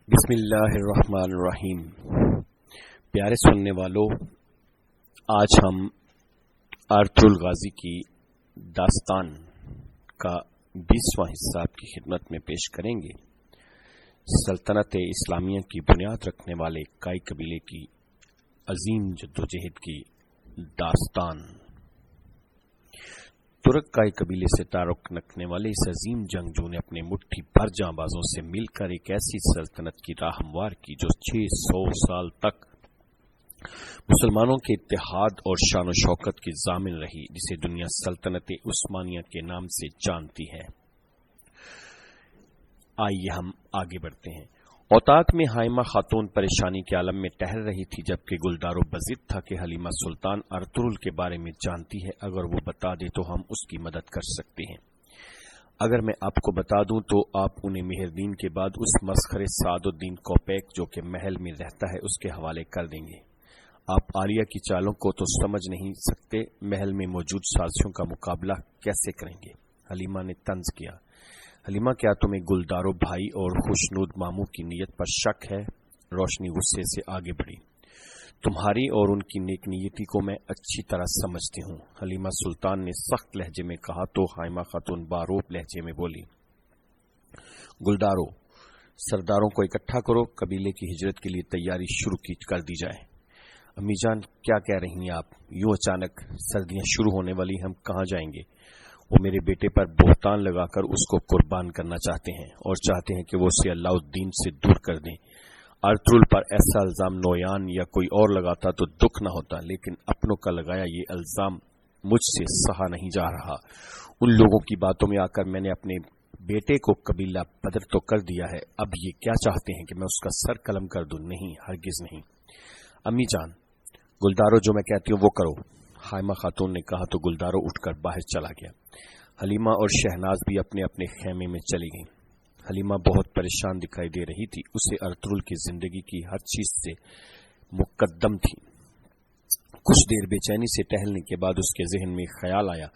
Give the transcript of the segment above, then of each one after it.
بسم اللہ الرحمن الرحیم۔ پیارے سننے والوں، آج ہم ارطغرل غازی کی داستان کا 20واں حصہ آپ کی خدمت میں پیش کریں گے۔ سلطنت اسلامیہ کی بنیاد رکھنے والے کائی قبیلے کی عظیم جدوجہد کی داستان۔ ترک کائی قبیلے سے تعلق رکھنے والے اس عظیم جنگجو نے اپنے مٹھی بھر جاں بازوں سے مل کر ایک ایسی سلطنت کی راہ ہموار کی جو 600 سال تک مسلمانوں کے اتحاد اور شان و شوکت کی ضامن رہی، جسے دنیا سلطنت عثمانیہ کے نام سے جانتی ہے۔ آئیے ہم آگے بڑھتے ہیں۔ اوتاک میں حائمہ خاتون پریشانی کے عالم میں ٹہل رہی تھی، جبکہ گلدارو بضد تھا کہ حلیمہ سلطان ارطغرل کے بارے میں جانتی ہے، اگر وہ بتا دے تو ہم اس کی مدد کر سکتے ہیں۔ اگر میں آپ کو بتا دوں تو آپ انہیں مہردین کے بعد اس مسخرے سعد الدین کوپیک جو کہ محل میں رہتا ہے اس کے حوالے کر دیں گے۔ آپ عالیہ کی چالوں کو تو سمجھ نہیں سکتے، محل میں موجود سازشوں کا مقابلہ کیسے کریں گے؟ حلیمہ نے طنز کیا۔ حلیمہ، کیا تمہیں گلدارو بھائی اور خوشنود ماموں کی نیت پر شک ہے؟ روشنی غصے سے آگے بڑھی۔ تمہاری اور ان کی نیک نیتی کو میں اچھی طرح سمجھتی ہوں، حلیمہ سلطان نے سخت لہجے میں کہا تو حائمہ خاتون باروب لہجے میں بولی، گلدارو، سرداروں کو اکٹھا کرو، قبیلے کی ہجرت کے لیے تیاری شروع کر دی جائے۔ امی جان، کیا کہہ رہی ہیں آپ؟ یوں اچانک؟ سردیاں شروع ہونے والی، ہم کہاں جائیں گے؟ وہ میرے بیٹے پر بہتان لگا کر اس کو قربان کرنا چاہتے ہیں اور چاہتے ہیں کہ وہ اسے اللہ الدین سے دور کر دیں۔ ارطغرل پر ایسا الزام نویان یا کوئی اور لگاتا تو دکھ نہ ہوتا، لیکن اپنوں کا لگایا یہ الزام مجھ سے سہا نہیں جا رہا۔ ان لوگوں کی باتوں میں آ کر میں نے اپنے بیٹے کو قبیلہ بدر تو کر دیا ہے، اب یہ کیا چاہتے ہیں کہ میں اس کا سر قلم کر دوں؟ نہیں، ہرگز نہیں۔ امی جان، گلدارو جو میں کہتی ہوں وہ کرو، حائمہ خاتون نے کہا تو گلدارو اٹھ کر باہر چلا گیا۔ حلیمہ اور شہناز بھی اپنے اپنے خیمے میں چلی گئیں۔ حلیمہ بہت پریشان دکھائی دے رہی تھی، اسے ارطغرل کی زندگی کی ہر چیز سے مقدم تھی۔ کچھ دیر بے چینی سے ٹہلنے کے بعد اس کے ذہن میں خیال آیا۔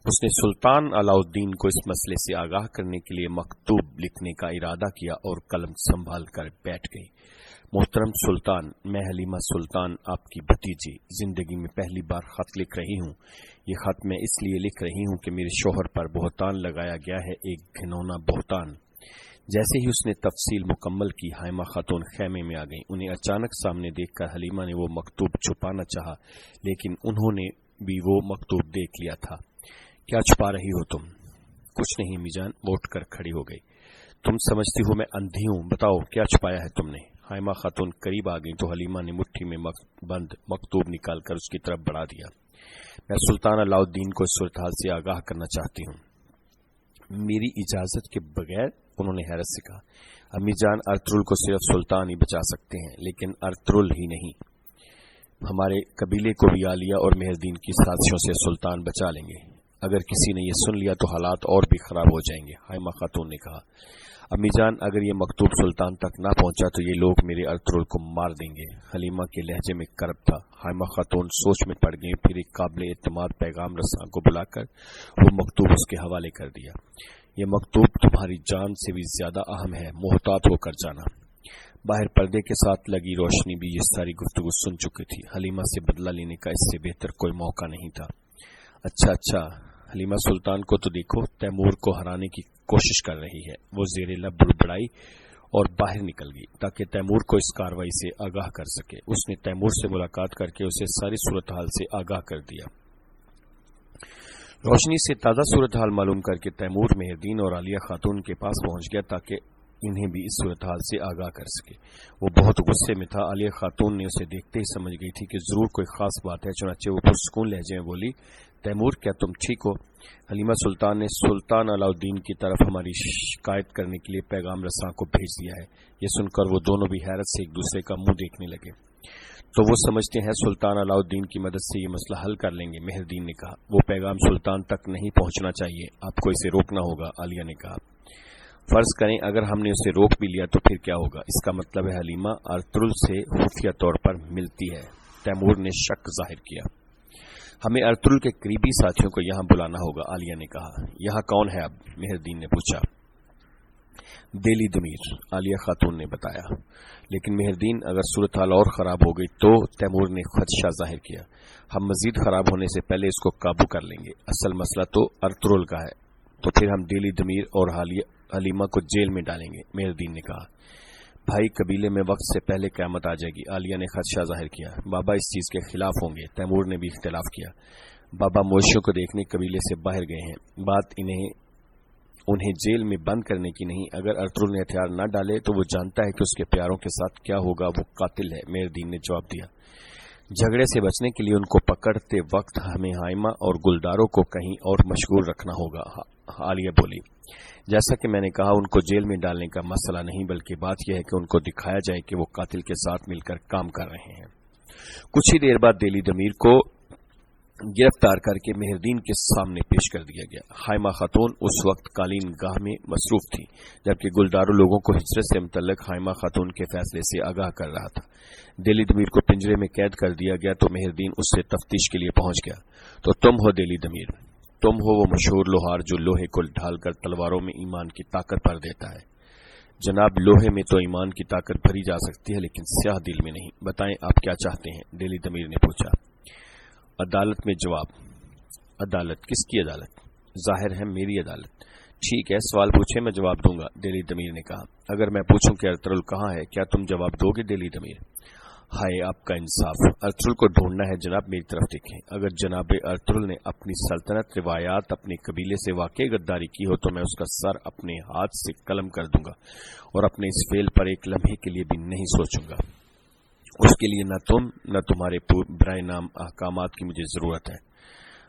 اس نے سلطان علاء الدین کو اس مسئلے سے آگاہ کرنے کے لیے مکتوب لکھنے کا ارادہ کیا اور قلم سنبھال کر بیٹھ گئی۔ محترم سلطان، میں حلیمہ سلطان آپ کی بھتیجی زندگی میں پہلی بار خط لکھ رہی ہوں۔ یہ خط میں اس لیے لکھ رہی ہوں کہ میرے شوہر پر بہتان لگایا گیا ہے، ایک گھنونا بہتان۔ جیسے ہی اس نے تفصیل مکمل کی، حائمہ خاتون خیمے میں آ گئیں۔ انہیں اچانک سامنے دیکھ کر حلیمہ نے وہ مکتوب چھپانا چاہا، لیکن انہوں نے بھی وہ مکتوب دیکھ لیا تھا۔ کیا چھپا رہی ہو تم؟ کچھ نہیں امی جان، وہ اٹھ کر کھڑی ہو گئی۔ تم سمجھتی ہو میں اندھی ہوں؟ بتاؤ کیا چھپایا ہے تم نے؟ حائمہ خاتون قریب آ گئی تو حلیمہ نے مٹھی میں بند مکتوب نکال کر اس کی طرف بڑھا دیا۔ میں سلطان علاء الدین کو اس صورتحال سے آگاہ کرنا چاہتی ہوں۔ میری اجازت کے بغیر؟ انہوں نے حیرت سے کہا۔ امی جان، ارطغرل کو صرف سلطان ہی بچا سکتے ہیں، لیکن ارطغرل ہی نہیں، ہمارے قبیلے کو بھی عالیہ اور مہردین کی سازشوں سے سلطان بچا لیں گے۔ اگر کسی نے یہ سن لیا تو حالات اور بھی خراب ہو جائیں گے، حائمہ خاتون نے کہا۔ امی جان، اگر یہ مکتوب سلطان تک نہ پہنچا تو یہ لوگ میرے ارطغرل کو مار دیں گے۔ حلیمہ کے لہجے میں کرب تھا۔ حائمہ خاتون سوچ میں پڑ گئی، پھر ایک قابل اعتماد پیغام رساں کو بلا کر وہ مکتوب اس کے حوالے کر دیا۔ یہ مکتوب تمہاری جان سے بھی زیادہ اہم ہے، محتاط ہو کر جانا۔ باہر پردے کے ساتھ لگی روشنی بھی یہ ساری گفتگو سن چکی تھی۔ حلیمہ سے بدلہ لینے کا اس سے بہتر کوئی موقع نہیں تھا۔ اچھا، حلیمہ سلطان کو تو دیکھو، تیمور کو ہرانے کی کوشش کر رہی ہے۔ وہ زیر لب بڑبڑائی اور باہر نکل گئی تاکہ تیمور کو اس کارروائی سے آگاہ کر سکے۔ اس نے تیمور سے ملاقات کر کے اسے ساری صورتحال سے آگاہ کر دیا۔ روشنی سے تازہ صورتحال معلوم کر کے تیمور مہردین اور عالیہ خاتون کے پاس پہنچ گیا تاکہ انہیں بھی اس صورتحال سے آگاہ کر سکے۔ وہ بہت غصے میں تھا۔ عالیہ خاتون نے اسے دیکھتے ہی سمجھ گئی تھی کہ ضرور کوئی خاص بات ہے، چنانچہ وہ پرسکون لہجے میں بولی، تیمور، کیا تم ٹھیک ہو؟ حلیمہ سلطان نے سلطان علاء الدین کی طرف ہماری شکایت کرنے کے لیے پیغام رساں کو بھیج دیا ہے۔ یہ سن کر وہ دونوں بھی حیرت سے ایک دوسرے کا منہ دیکھنے لگے۔ تو وہ سمجھتے ہیں سلطان علاء الدین کی مدد سے یہ مسئلہ حل کر لیں گے، مہردین نے کہا۔ وہ پیغام سلطان تک نہیں پہنچنا چاہیے، آپ کو اسے روکنا ہوگا، عالیہ نے کہا۔ فرض کریں اگر ہم نے اسے روک بھی لیا تو پھر کیا ہوگا؟ اس کا مطلب ہے حلیمہ ارطغرل سے خفیہ طور پر ملتی ہے، تیمور نے شک ظاہر کیا۔ ہمیں ارطغرل کے قریبی ساتھیوں کو یہاں بلانا ہوگا، عالیہ نے کہا۔ یہاں کون ہے اب؟ مہردین نے پوچھا۔ دہلی ضمیر عالیہ خاتون نے بتایا۔ لیکن مہردین اگر صورتحال اور خراب ہو گئی تو تیمور نے خدشہ ظاہر کیا۔ ہم مزید خراب ہونے سے پہلے اس کو قابو کر لیں گے، اصل مسئلہ تو ارطغرل کا ہے، تو پھر ہم دہلی ضمیر اور حلیمہ کو جیل میں ڈالیں گے، مہردین نے کہا۔ بھائی قبیلے میں وقت سے پہلے قیامت آ جائے گی، عالیہ نے خدشہ ظاہر کیا۔ بابا اس چیز کے خلاف ہوں گے، تیمور نے بھی اختلاف کیا۔ بابا مویشیوں کو دیکھنے قبیلے سے باہر گئے ہیں، بات انہیں جیل میں بند کرنے کی نہیں، اگر ارطغرل نے ہتھیار نہ ڈالے تو وہ جانتا ہے کہ اس کے پیاروں کے ساتھ کیا ہوگا، وہ قاتل ہے، مہردین نے جواب دیا۔ جھگڑے سے بچنے کے لیے ان کو پکڑتے وقت ہمیں حائمہ اور گلداروں کو کہیں اور مشغول رکھنا ہوگا، عالیہ بولی۔ جیسا کہ میں نے کہا ان کو جیل میں ڈالنے کا مسئلہ نہیں، بلکہ بات یہ ہے کہ ان کو دکھایا جائے کہ وہ قاتل کے ساتھ مل کر کام کر رہے ہیں۔ کچھ ہی دیر بعد دہلی ضمیر کو گرفتار کر کے مہردین کے سامنے پیش کر دیا گیا۔ حائمہ خاتون اس وقت قالین گاہ میں مصروف تھی، جبکہ گلدارو لوگوں کو ہجرت سے متعلق حائمہ خاتون کے فیصلے سے آگاہ کر رہا تھا۔ دہلی ضمیر کو پنجرے میں قید کر دیا گیا تو مہردین اس سے تفتیش کے لیے پہنچ گیا۔ تو تم ہو دہلی ضمیر، تم ہو وہ مشہور لوہار جو لوہے کو ڈھال کر تلواروں میں ایمان کی طاقت بھر دیتا ہے۔ جناب لوہے میں تو ایمان کی طاقت بھری جا سکتی ہے لیکن سیاہ دل میں نہیں، بتائیں آپ کیا چاہتے ہیں؟ دہلی ضمیر نے پوچھا۔ عدالت میں جواب۔ عدالت؟ کس کی عدالت؟ ظاہر ہے میری عدالت۔ ٹھیک ہے، سوال پوچھے میں جواب دوں گا، دہلی ضمیر نے کہا۔ اگر میں پوچھوں کہ ارطغرل کہاں ہے، کیا تم جواب دو گے دہلی ضمیر؟ ہائے آپ کا انصاف، ارطغرل کو ڈھونڈنا ہے جناب، میری طرف دیکھیں۔ اگر جناب ارطغرل نے اپنی سلطنت، روایات، اپنے قبیلے سے واقعی غداری کی ہو تو میں اس کا سر اپنے ہاتھ سے قلم کر دوں گا اور اپنے اس فعل پر ایک لمحے کے لیے بھی نہیں سوچوں گا۔ اس کے لیے نہ تم نہ تمہارے برائے نام احکامات کی مجھے ضرورت ہے۔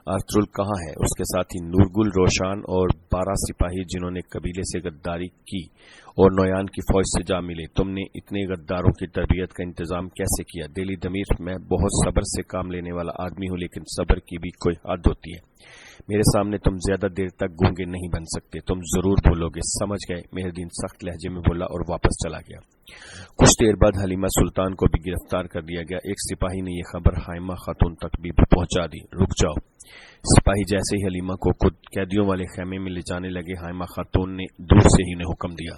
ارطغرل کہاں ہے؟ اس کے ساتھی نورگل روشان اور 12 سپاہی جنہوں نے قبیلے سے غداری کی اور نویان کی فوج سے جا ملے، تم نے اتنے غداروں کی تربیت کا انتظام کیسے کیا؟ دہلی ضمیر میں بہت صبر سے کام لینے والا آدمی ہوں، لیکن صبر کی بھی کوئی حد ہوتی ہے۔ میرے سامنے تم زیادہ دیر تک گونگے نہیں بن سکتے، تم ضرور بولو گے، سمجھ گئے؟ مہردین سخت لہجے میں بولا اور واپس چلا گیا۔ کچھ دیر بعد حلیمہ سلطان کو بھی گرفتار کر دیا گیا۔ ایک سپاہی نے یہ خبر حائمہ خاتون تک بھی پہنچا دی۔ رک جاؤ۔ سپاہی جیسے ہی حلیمہ کو خود قیدیوں والے خیمے میں لے جانے لگے، حائمہ خاتون نے دور سے ہی حکم دیا،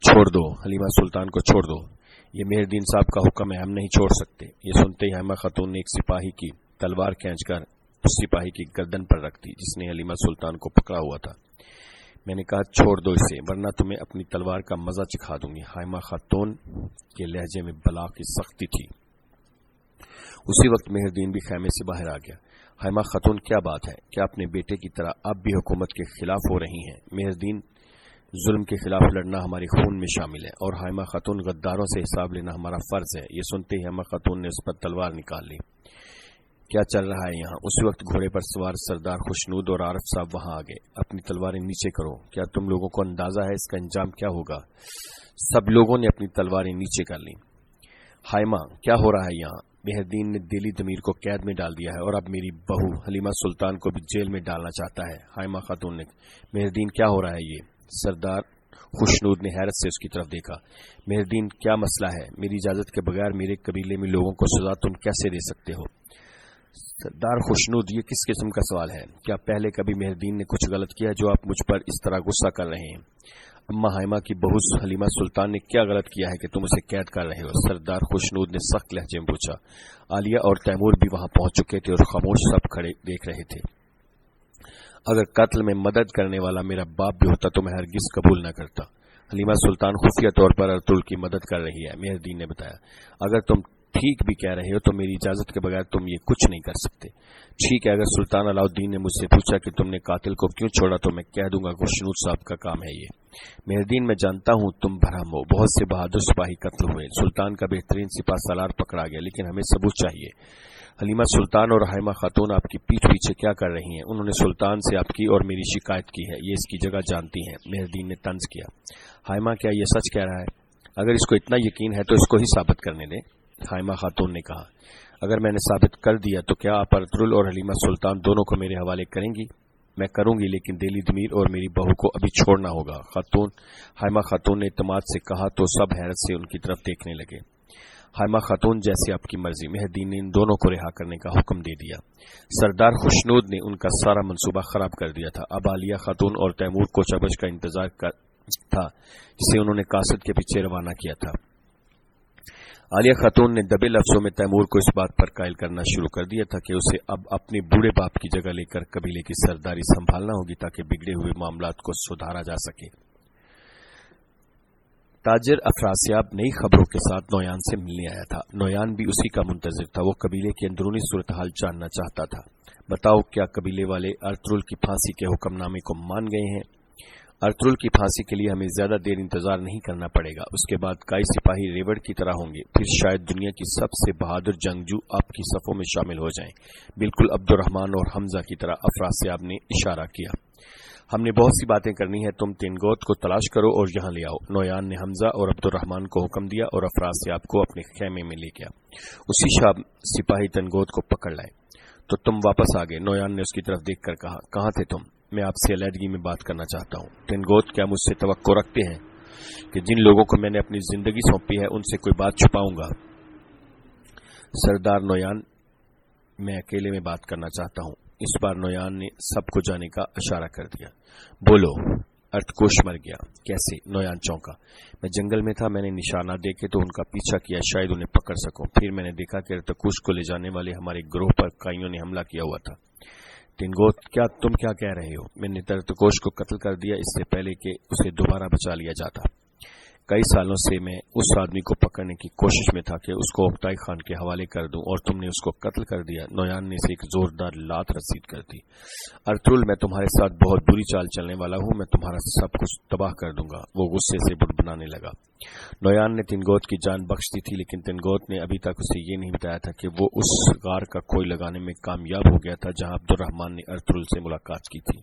چھوڑ دو حلیمہ سلطان کو، چھوڑ دو، یہ مہردین صاحب کا حکم ہے، ہم نہیں چھوڑ سکتے۔ یہ سنتے ہی حائمہ خاتون نے ایک سپاہی کی تلوار کھینچ کر اس سپاہی کی گردن پر رکھ دی جس نے حلیمہ سلطان کو پکڑا ہوا تھا۔ میں نے کہا چھوڑ دو اسے ورنہ تمہیں اپنی تلوار کا مزہ چکھا دوں گی۔ حائمہ خاتون کے لہجے میں بلا کی سختی تھی۔ اسی وقت مہردین بھی خیمے سے باہر آ گیا۔ حائمہ خاتون کیا بات ہے؟ کیا اپنے بیٹے کی طرح اب بھی حکومت کے خلاف ہو رہی ہیں؟ مہردین ظلم کے خلاف لڑنا ہمارے خون میں شامل ہے اور حائمہ خاتون غداروں سے حساب لینا ہمارا فرض ہے۔ یہ سنتے ہی حائمہ خاتون نے اس پر تلوار نکال لی۔ کیا چل رہا ہے یہاں؟ اسی وقت گھوڑے پر سوار سردار خوشنود اور عارف صاحب وہاں آ گئے۔ اپنی تلواریں نیچے کرو، کیا تم لوگوں کو اندازہ ہے اس کا انجام کیا ہوگا؟ سب لوگوں نے اپنی تلواریں نیچے کر لیں۔ حائمہ کیا ہو رہا ہے یہاں؟ مہردین نے دہلی ضمیر کو قید میں ڈال دیا ہے اور اب میری بہو حلیمہ سلطان کو بھی جیل میں ڈالنا چاہتا ہے۔ حائمہ خاتون نے مہردین کیا ہو رہا ہے یہ؟ سردار خوشنود نے حیرت سے اس کی طرف دیکھا۔ مہردین کیا مسئلہ ہے؟ میری اجازت کے بغیر میرے قبیلے میں لوگوں کو سزا تم کیسے دے سکتے ہو؟ سردار خوشنود یہ کس قسم کا سوال ہے؟ کیا پہلے کبھی مہردین نے کچھ غلط کیا جو آپ مجھ پر اس طرح غصہ کر رہے ہیں؟ اما حائمہ کی بہو حلیمہ سلطان نے کیا غلط کیا ہے کہ تم اسے قید کر رہے ہو؟ سردار خوشنود نے سخت لہجے میں پوچھا۔ عالیہ اور تیمور بھی وہاں پہنچ چکے تھے اور خاموش سب کھڑے دیکھ رہے تھے۔ اگر قتل میں مدد کرنے والا میرا باپ بھی ہوتا تو میں ہرگز قبول نہ کرتا۔ حلیمہ سلطان خفیہ طور پر ارطغرل کی مدد کر رہی ہے، مہردین نے بتایا۔ اگر تم ٹھیک بھی کہہ رہے ہو تو میری اجازت کے بغیر تم یہ کچھ نہیں کر سکتے۔ ٹھیک ہے، اگر سلطان علاؤالدین نے مجھ سے پوچھا کہ تم نے قاتل کو کیوں چھوڑا تو میں کہہ دوں گا خوشنود صاحب کا کام ہے یہ۔ مہردین میں جانتا ہوں تم بھرم ہو، بہت سے بہادر سپاہی قتل ہوئے، سلطان کا بہترین سپاہ سالار پکڑا گیا، لیکن ہمیں ثبوت چاہیے۔ حلیمہ سلطان اور حائمہ خاتون آپ کی پیٹھ پیچھے کیا کر رہی ہیں؟ انہوں نے سلطان سے آپ کی اور میری شکایت کی ہے، یہ اس کی جگہ جانتی ہیں، مہردین نے طنز کیا۔ حائمہ کیا یہ سچ کہہ رہا ہے؟ اگر اس کو اتنا یقین ہے تو اس کو ہی ثابت کرنے دیں، حائمہ خاتون نے کہا۔ اگر میں نے ثابت کر دیا تو کیا آپ ارطغرل اور حلیمہ سلطان دونوں کو میرے حوالے کریں گی؟ میں کروں گی، لیکن دہلی ضمیر اور میری بہو کو ابھی چھوڑنا ہوگا۔ حائمہ خاتون نے اعتماد سے کہا تو سب حیرت سے ان کی طرف دیکھنے لگے۔ حائمہ خاتون جیسے آپ کی مرضی، مہردین نے ان دونوں کو رہا کرنے کا حکم دے دیا۔ سردار خوشنود نے ان کا سارا منصوبہ خراب کر دیا تھا۔ اب عالیہ خاتون اور تیمور کو چبش کا انتظار था जिसे उन्होंने कासद के पीछे रवाना किया था। आलिया खातून ने दबे लफ्जों में तैमूर को इस बात पर कायल करना शुरू कर दिया था कि उसे अब अपने बूढ़े बाप की जगह लेकर कबीले की सरदारी संभालना होगी ताकि बिगड़े हुए मामलात को सुधारा जा सके। ताजिर अफरासियाब नई खबरों के साथ नौयान से मिलने आया था। नौयान भी उसी का मुंतजिर था। वो कबीले की अंदरूनी सूरत हाल जानना चाहता था। बताओ, क्या कबीले वाले अर्तुरुल की फांसी के हुक्मनामे को मान गए हैं? अर्तुरुल की फांसी के लिए हमें ज्यादा देर इंतजार नहीं करना पड़ेगा। उसके बाद कई सिपाही रेवड़ की तरह होंगे। फिर शायद दुनिया की सबसे बहादुर जंगजू आपकी सफों में शामिल हो जाएं। बिल्कुल अब्दुर्रहमान और हमजा की तरह, अफरासियाब ने इशारा किया। हमने बहुत सी बातें करनी है। तुम तिनगोत को तलाश करो और यहां ले आओ। नौयान ने हमजा और अब्दुर्रहमान को हुक्म दिया और अफरासियाब को अपने खेमे में ले गया। उसी शाम सिपाही तिनगोत को पकड़ लाए। तो तुम वापस आ गए? नौयान ने उसकी तरफ देखकर कहा। कहां थे तुम? मैं आपसे अलहदगी में बात करना चाहता हूं। तिनगोत, क्या मुझसे तवक्को रखते हैं कि जिन लोगों को मैंने अपनी जिंदगी सौंपी है उनसे कोई बात छुपाऊंगा? सरदार नौयान, मैं अकेले में बात करना चाहता हूं। इस बार नौयान ने सबको जाने का इशारा कर दिया। बोलो। अर्थकोश मर गया। कैसे? नौयान चौंका। मैं जंगल में था। मैंने निशाना देखे तो उनका पीछा किया, शायद उन्हें पकड़ सकूं। फिर मैंने देखा कि अर्थकोश को ले जाने वाले हमारे ग्रोह पर काइयों ने हमला किया हुआ था। तिनगोत, तुम क्या कह रहे हो? मैंने तरतकोश को कत्ल कर दिया इससे पहले कि उसे दोबारा बचा लिया जाता। कई सालों से मैं उस आदमी को पकड़ने की कोशिश में था कि उसको ओक्ताई खान के हवाले कर दूं और तुमने उसको कत्ल कर दिया। नौयान ने इसे एक जोरदार लात रसीद कर दी। अर्तुरुल, मैं तुम्हारे साथ बहुत बुरी चाल चलने वाला हूं। मैं तुम्हारा सब कुछ तबाह कर दूंगा। वो गुस्से से बुड़बुड़ाने लगा। नौयान ने तिनगोत की जान बख्श दी थी, लेकिन तिनगोत ने अभी तक उसे ये नहीं बताया था कि वो उस गार का कोई लगाने में कामयाब हो गया था जहां अब्दुर्रहमान ने अर्तुरुल से मुलाकात की थी।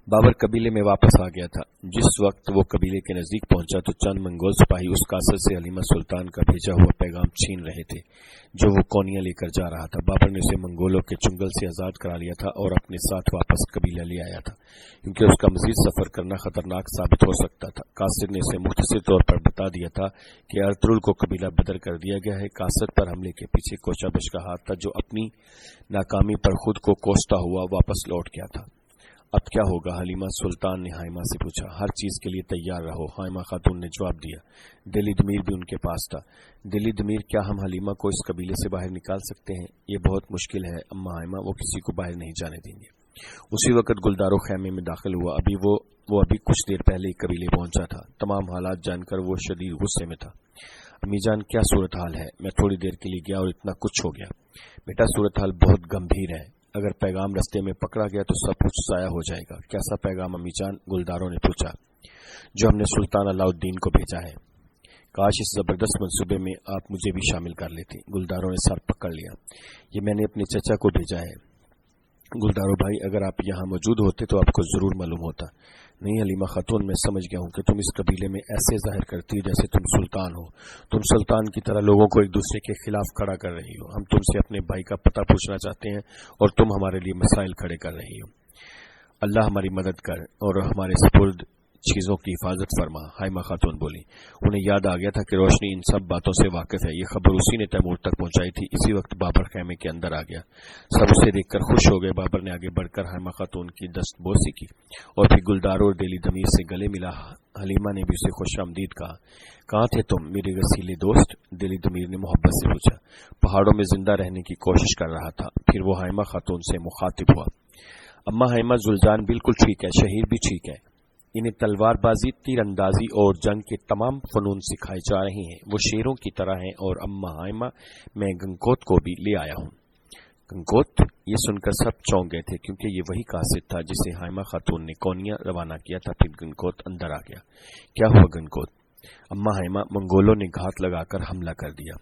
बाबर कबीले में वापस आ गया था। जिस वक्त वो कबीले के नजदीक पहुंचा तो चंद मंगोल सिपाही उस कासर से हलीमा सुल्तान का भेजा हुआ पैगाम छीन रहे थे जो वो कोनिया लेकर जा रहा था। बाबर ने उसे मंगोलों के चुंगल से आजाद करा लिया था और अपने साथ वापस कबीला ले आया था, क्योंकि उसका मजीद सफर करना खतरनाक साबित हो सकता था। कासिर ने उसे मुख्तसर तौर पर बता दिया था कि अर्तुरुल को कबीला बदर कर दिया गया है। कासर पर हमले के पीछे कोचाबश का हाथ था, जो अपनी नाकामी पर खुद को कोसता हुआ वापस लौट गया था। अब क्या होगा? हलीमा सुल्तान ने हाइमा से पूछा। हर चीज के लिए तैयार रहो, हाइमा खातून ने जवाब दिया। दिली दमीर भी उनके पास था। दिली दमीर, क्या हम हलीमा को इस कबीले से बाहर निकाल सकते हैं? ये बहुत मुश्किल है अम्मा हाइमा, वो किसी को बाहर नहीं जाने देंगे। उसी वक्त गुलदारो खैमे में दाखिल हुआ। वो अभी कुछ देर पहले ही कबीले पहुंचा था। तमाम हालात जानकर वो शदीद गुस्से में था। अम्मीजान, क्या सूरत हाल है? मैं थोड़ी देर के लिए गया और इतना कुछ हो गया। बेटा, सूरत हाल बहुत गंभीर है। अगर पैगाम रास्ते में पकड़ा गया तो सब कुछ जाया हो जाएगा। कैसा पैगाम अम्मीजान? गुलदारों ने पूछा। जो हमने सुल्तान अलाउद्दीन को भेजा है। काश इस जबरदस्त मंसूबे में आप मुझे भी शामिल कर लेते। गुलदारों ने सर पकड़ लिया। ये मैंने अपने चचा को भेजा है। गुलदारो भाई, अगर आप यहाँ मौजूद होते तो आपको जरूर मालूम होता। नहीं हलीमा खातून, मैं समझ गया हूँ कि तुम इस कबीले में ऐसे जाहिर करती हो जैसे तुम सुल्तान हो। तुम सुल्तान की तरह लोगों को एक दूसरे के खिलाफ खड़ा कर रही हो। हम तुमसे अपने भाई का पता पूछना चाहते हैं और तुम हमारे लिए मसाइल खड़े कर रही हो। अल्लाह हमारी मदद कर और हमारे सुपुर्द चीजों की हिफाजत फरमा, हाइमा खातून बोली। उन्हें याद आ गया था कि रोशनी इन सब बातों से वाकिफ है। ये खबर उसी ने तैमूर तक पहुंचाई थी। इसी वक्त बाबर खैमे के अंदर आ गया। सब उसे देखकर खुश हो गए। बाबर ने आगे बढ़कर हाइमा खातून की दस्तबोसी की और फिर गुलदारों और दिली दमीर से गले मिला। हलीमा ने भी उसे खुश आमदीद कहा। कहाँ थे तुम मेरे रसीले दोस्त? दिली दमीर ने मोहब्बत से पूछा। पहाड़ों में जिंदा रहने की कोशिश कर रहा था। फिर वो हाइमा खातून से मुखातिब हुआ। अम्मा हाइमा, जुल्जान बिल्कुल ठीक है, शहीर भी ठीक है। इन्हें तलवारबाजी, तीरंदाजी और जंग के तमाम फनून सिखाए जा रहे हैं। वो शेरों की तरह हैं। और अम्मा हाइमा, मैं गंगोत को भी ले आया हूँ। गंगोत? ये सुनकर सब चौंक गए थे, क्योंकि ये वही कासिद था जिसे हाइमा खातून ने कोनिया रवाना किया था। फिर गंगोत अंदर आ गया। क्या हुआ गंगोत? अम्मा हाइमा, मंगोलों ने घात लगाकर हमला कर दिया।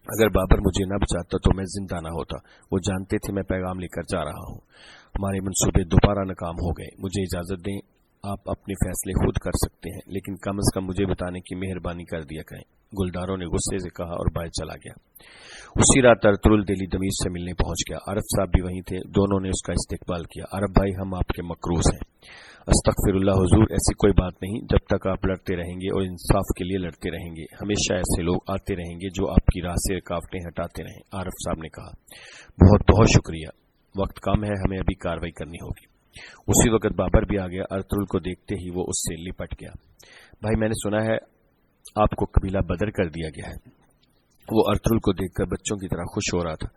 अगर बाबर मुझे न बचाता तो मैं जिंदा न होता। वो जानते थे मैं पैगाम लेकर जा रहा हूँ। हमारे मंसूबे दोबारा नाकाम हो गए। मुझे इजाजत दें, आप अपने फैसले खुद कर सकते हैं, लेकिन कम से कम मुझे बताने की मेहरबानी कर दिया करें। गुलदारों ने गुस्से से कहा और बाहर चला गया। उसी रात अर्तुरुल दिली दमीर से मिलने पहुंच गया। अरब साहब भी वहीं थे। दोनों ने उसका इस्तकबाल किया। अरब भाई, हम आपके मकरूज हैं। अस्तगफिरुल्लाह हुजूर, ऐसी कोई बात नहीं। जब तक आप लड़ते रहेंगे और इंसाफ के लिए लड़ते रहेंगे, हमेशा ऐसे लोग आते रहेंगे जो आपकी राह से रुकावटें हटाते रहें। आरफ साहब ने कहा। बहुत बहुत शुक्रिया। वक्त कम है, हमें अभी कार्रवाई करनी होगी। उसी वक्त बाबर भी आ गया। अर्तुल को देखते ही वो उससे लिपट गया। भाई, मैंने सुना है आपको कबीला बदर कर दिया गया है। वो अर्तुल को देखकर बच्चों की तरह खुश हो रहा था।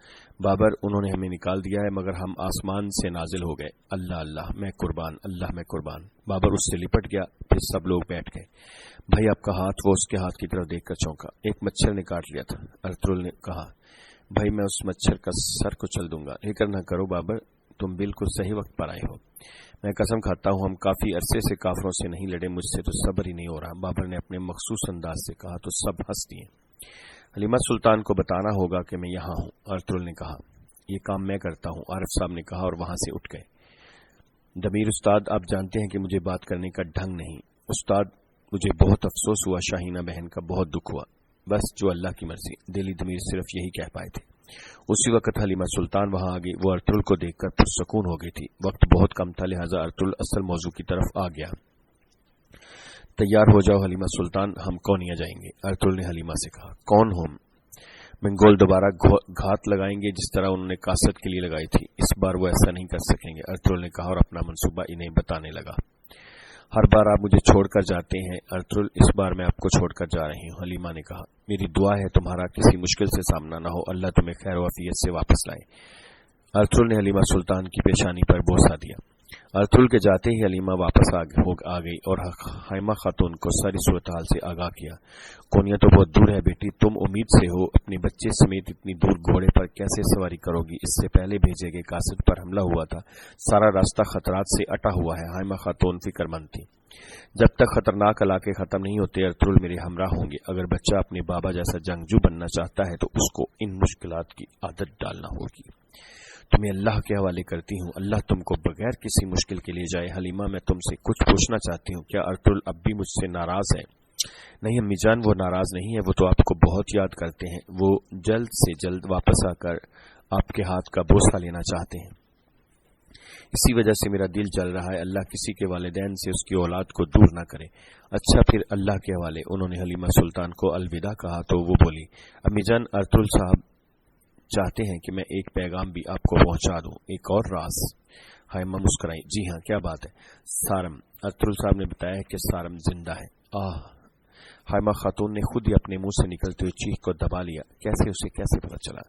बाबर, उन्होंने हमें निकाल दिया है, मगर हम आसमान से नाजिल हो गए। अल्लाह अल्लाह, मैं कुर्बान, अल्लाह मैं कुर्बान। बाबर उससे लिपट गया। फिर सब लोग बैठ गए। भाई, आपका हाथ। वो उसके हाथ की तरफ देखकर चौंका। एक मच्छर ने काट लिया था। अर्तुल ने कहा, भाई मैं उस मच्छर का सर कुचल दूंगा। फिक्र न करो बाबर, तुम बिल्कुल सही वक्त पर आए हो। मैं कसम खाता हूं हम काफी अरसे से काफरों से नहीं लड़े, मुझसे तो सब्र ही नहीं हो रहा। बाबर ने अपने मखसूस अंदाज से कहा तो सब हंस दिए। हलीमा सुल्तान को बताना होगा कि मैं यहाँ हूं, अर्तुल ने कहा। ये काम मैं करता हूं, आरिफ साहब ने कहा और वहां से उठ गए। दमीर उस्ताद, आप जानते हैं कि मुझे बात करने का ढंग नहीं। उस्ताद, मुझे बहुत अफसोस हुआ, शाहीना बहन का बहुत दुख हुआ। बस जो अल्लाह की मर्जी। दिली दमीर सिर्फ यही कह पाए थे। उसी वक्त हलीमा सुल्तान वहां आ गई। वो अर्तुल को देखकर पुरसकून हो गई थी। वक्त बहुत कम था, लिहाजा अर्तुल असल मौजू की तरफ आ गया। तैयार हो जाओ हलीमा सुल्तान, हम कौनिया जाएंगे, अर्तुल ने हलीमा से कहा। कौन हो? मंगोल दोबारा घात लगाएंगे जिस तरह उन्होंने कासद के लिए लगाई थी। इस बार वो ऐसा नहीं कर सकेंगे, अर्तुल ने कहा और अपना मंसूबा इन्हें बताने लगा। हर बार आप मुझे छोड़कर जाते हैं अर्तुल, इस बार मैं आपको छोड़कर जा रही हूं, हलीमा ने कहा। मेरी दुआ है तुम्हारा किसी मुश्किल से सामना न हो, अल्लाह तुम्हें खैर वफियत से वापस लाए। अर्तुल ने हलीमा सुल्तान की पेशानी पर बोसा दिया। अर्तुल के जाते ही हलीमा वापस आ गई और हाइमा खातून को सारी सूरत हाल से आगाह किया। कोनिया तो बहुत दूर है बेटी, तुम उम्मीद से हो, अपने बच्चे समेत इतनी दूर घोड़े पर कैसे सवारी करोगी? इससे पहले भेजे गए कासिद पर हमला हुआ था, सारा रास्ता खतरात से अटा हुआ है। हाइमा खातून फिक्रमंद थी। जब तक खतरनाक इलाके खत्म नहीं होते अर्तुल मेरे हमराह होंगे। अगर बच्चा अपने बाबा जैसा जंगजू बनना चाहता है तो उसको इन मुश्किलात की आदत डालना होगी। तुम्हें अल्लाह के हवाले करती हूँ, अल्लाह तुमको बगैर किसी मुश्किल के लिए जाए। हलीमा, मैं तुमसे कुछ पूछना चाहती हूँ, क्या अर्तुल अब भी मुझसे नाराज है? नहीं अम्मी जान, वो नाराज नहीं है, वो तो आपको बहुत याद करते हैं। वो जल्द से जल्द वापस आकर आपके हाथ का बोसा लेना चाहते हैं। इसी वजह से मेरा दिल जल रहा है। अल्लाह किसी के वालिदैन से उसकी औलाद को दूर न करे। अच्छा फिर अल्लाह के हवाले। उन्होंने हलीमा सुल्तान को अलविदा कहा तो वो बोली, अम्मी जान, अर्तुल साहब चाहते हैं कि मैं एक पैगाम भी आपको पहुंचा दूं, एक और राज। हाइमा मुस्कुराई। जी हाँ, क्या बात है? सारम, अर्तुल साहब ने बताया कि सारम जिंदा है। आह, हाइमा खातून ने खुद ही अपने मुंह से निकलते हुए चीख को दबा लिया। कैसे? उसे कैसे पता चला?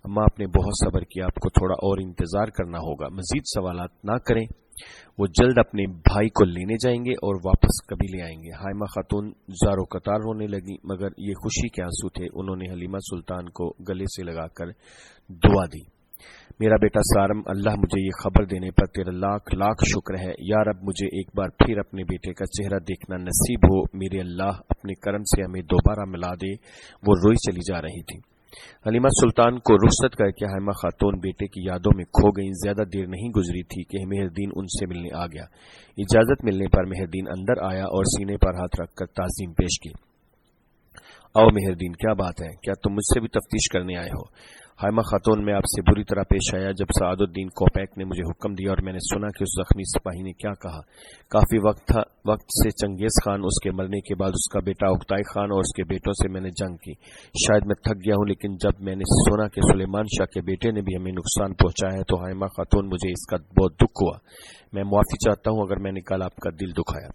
अम्मा, आपने बहुत सब्र किया, आपको थोड़ा और इंतजार करना होगा। मजीद सवालात ना करें, वो जल्द अपने भाई को लेने जाएंगे और वापस कभी ले आएंगे। हाइमा खातून जारो कतार रोने लगी, मगर ये खुशी के आंसू थे। उन्होंने हलीमा सुल्तान को गले से लगाकर दुआ दी। मेरा बेटा सारम, अल्लाह मुझे ये खबर देने पर तेरा लाख लाख शुक्र है। यार अब मुझे एक बार फिर अपने बेटे का चेहरा देखना नसीब हो। मेरे अल्लाह अपने करम से हमें दोबारा मिला दे। वो रोई चली जा रही थी। हलीमा सुल्तान को रुखसत करके हाइमा खातून बेटे की यादों में खो गई। ज्यादा देर नहीं गुजरी थी कि मेहरदीन उनसे मिलने आ गया। इजाजत मिलने पर मेहरदीन अंदर आया और सीने पर हाथ रखकर ताजीम पेश की। आओ मेहरदीन, क्या बात है? क्या तुम मुझसे भी तफ्तीश करने आए हो? हाइमा खातून, मैं आपसे बुरी तरह पेश आया जब सादुद्दीन कोपैक ने मुझे हुक्म दिया और मैंने सुना कि उस जख्मी सिपाही ने क्या कहा। काफी वक्त से चंगेज खान, उसके मरने के बाद उसका बेटा उक्ताई खान और उसके बेटों से मैंने जंग की। शायद मैं थक गया हूं, लेकिन जब मैंने सुना कि सुलेमान शाह के बेटे ने भी हमें नुकसान पहुंचाया है तो हाइमा खातून मुझे इसका बहुत दुख हुआ। मैं मुआफी चाहता हूं अगर मैंने कल आपका दिल दुखाया।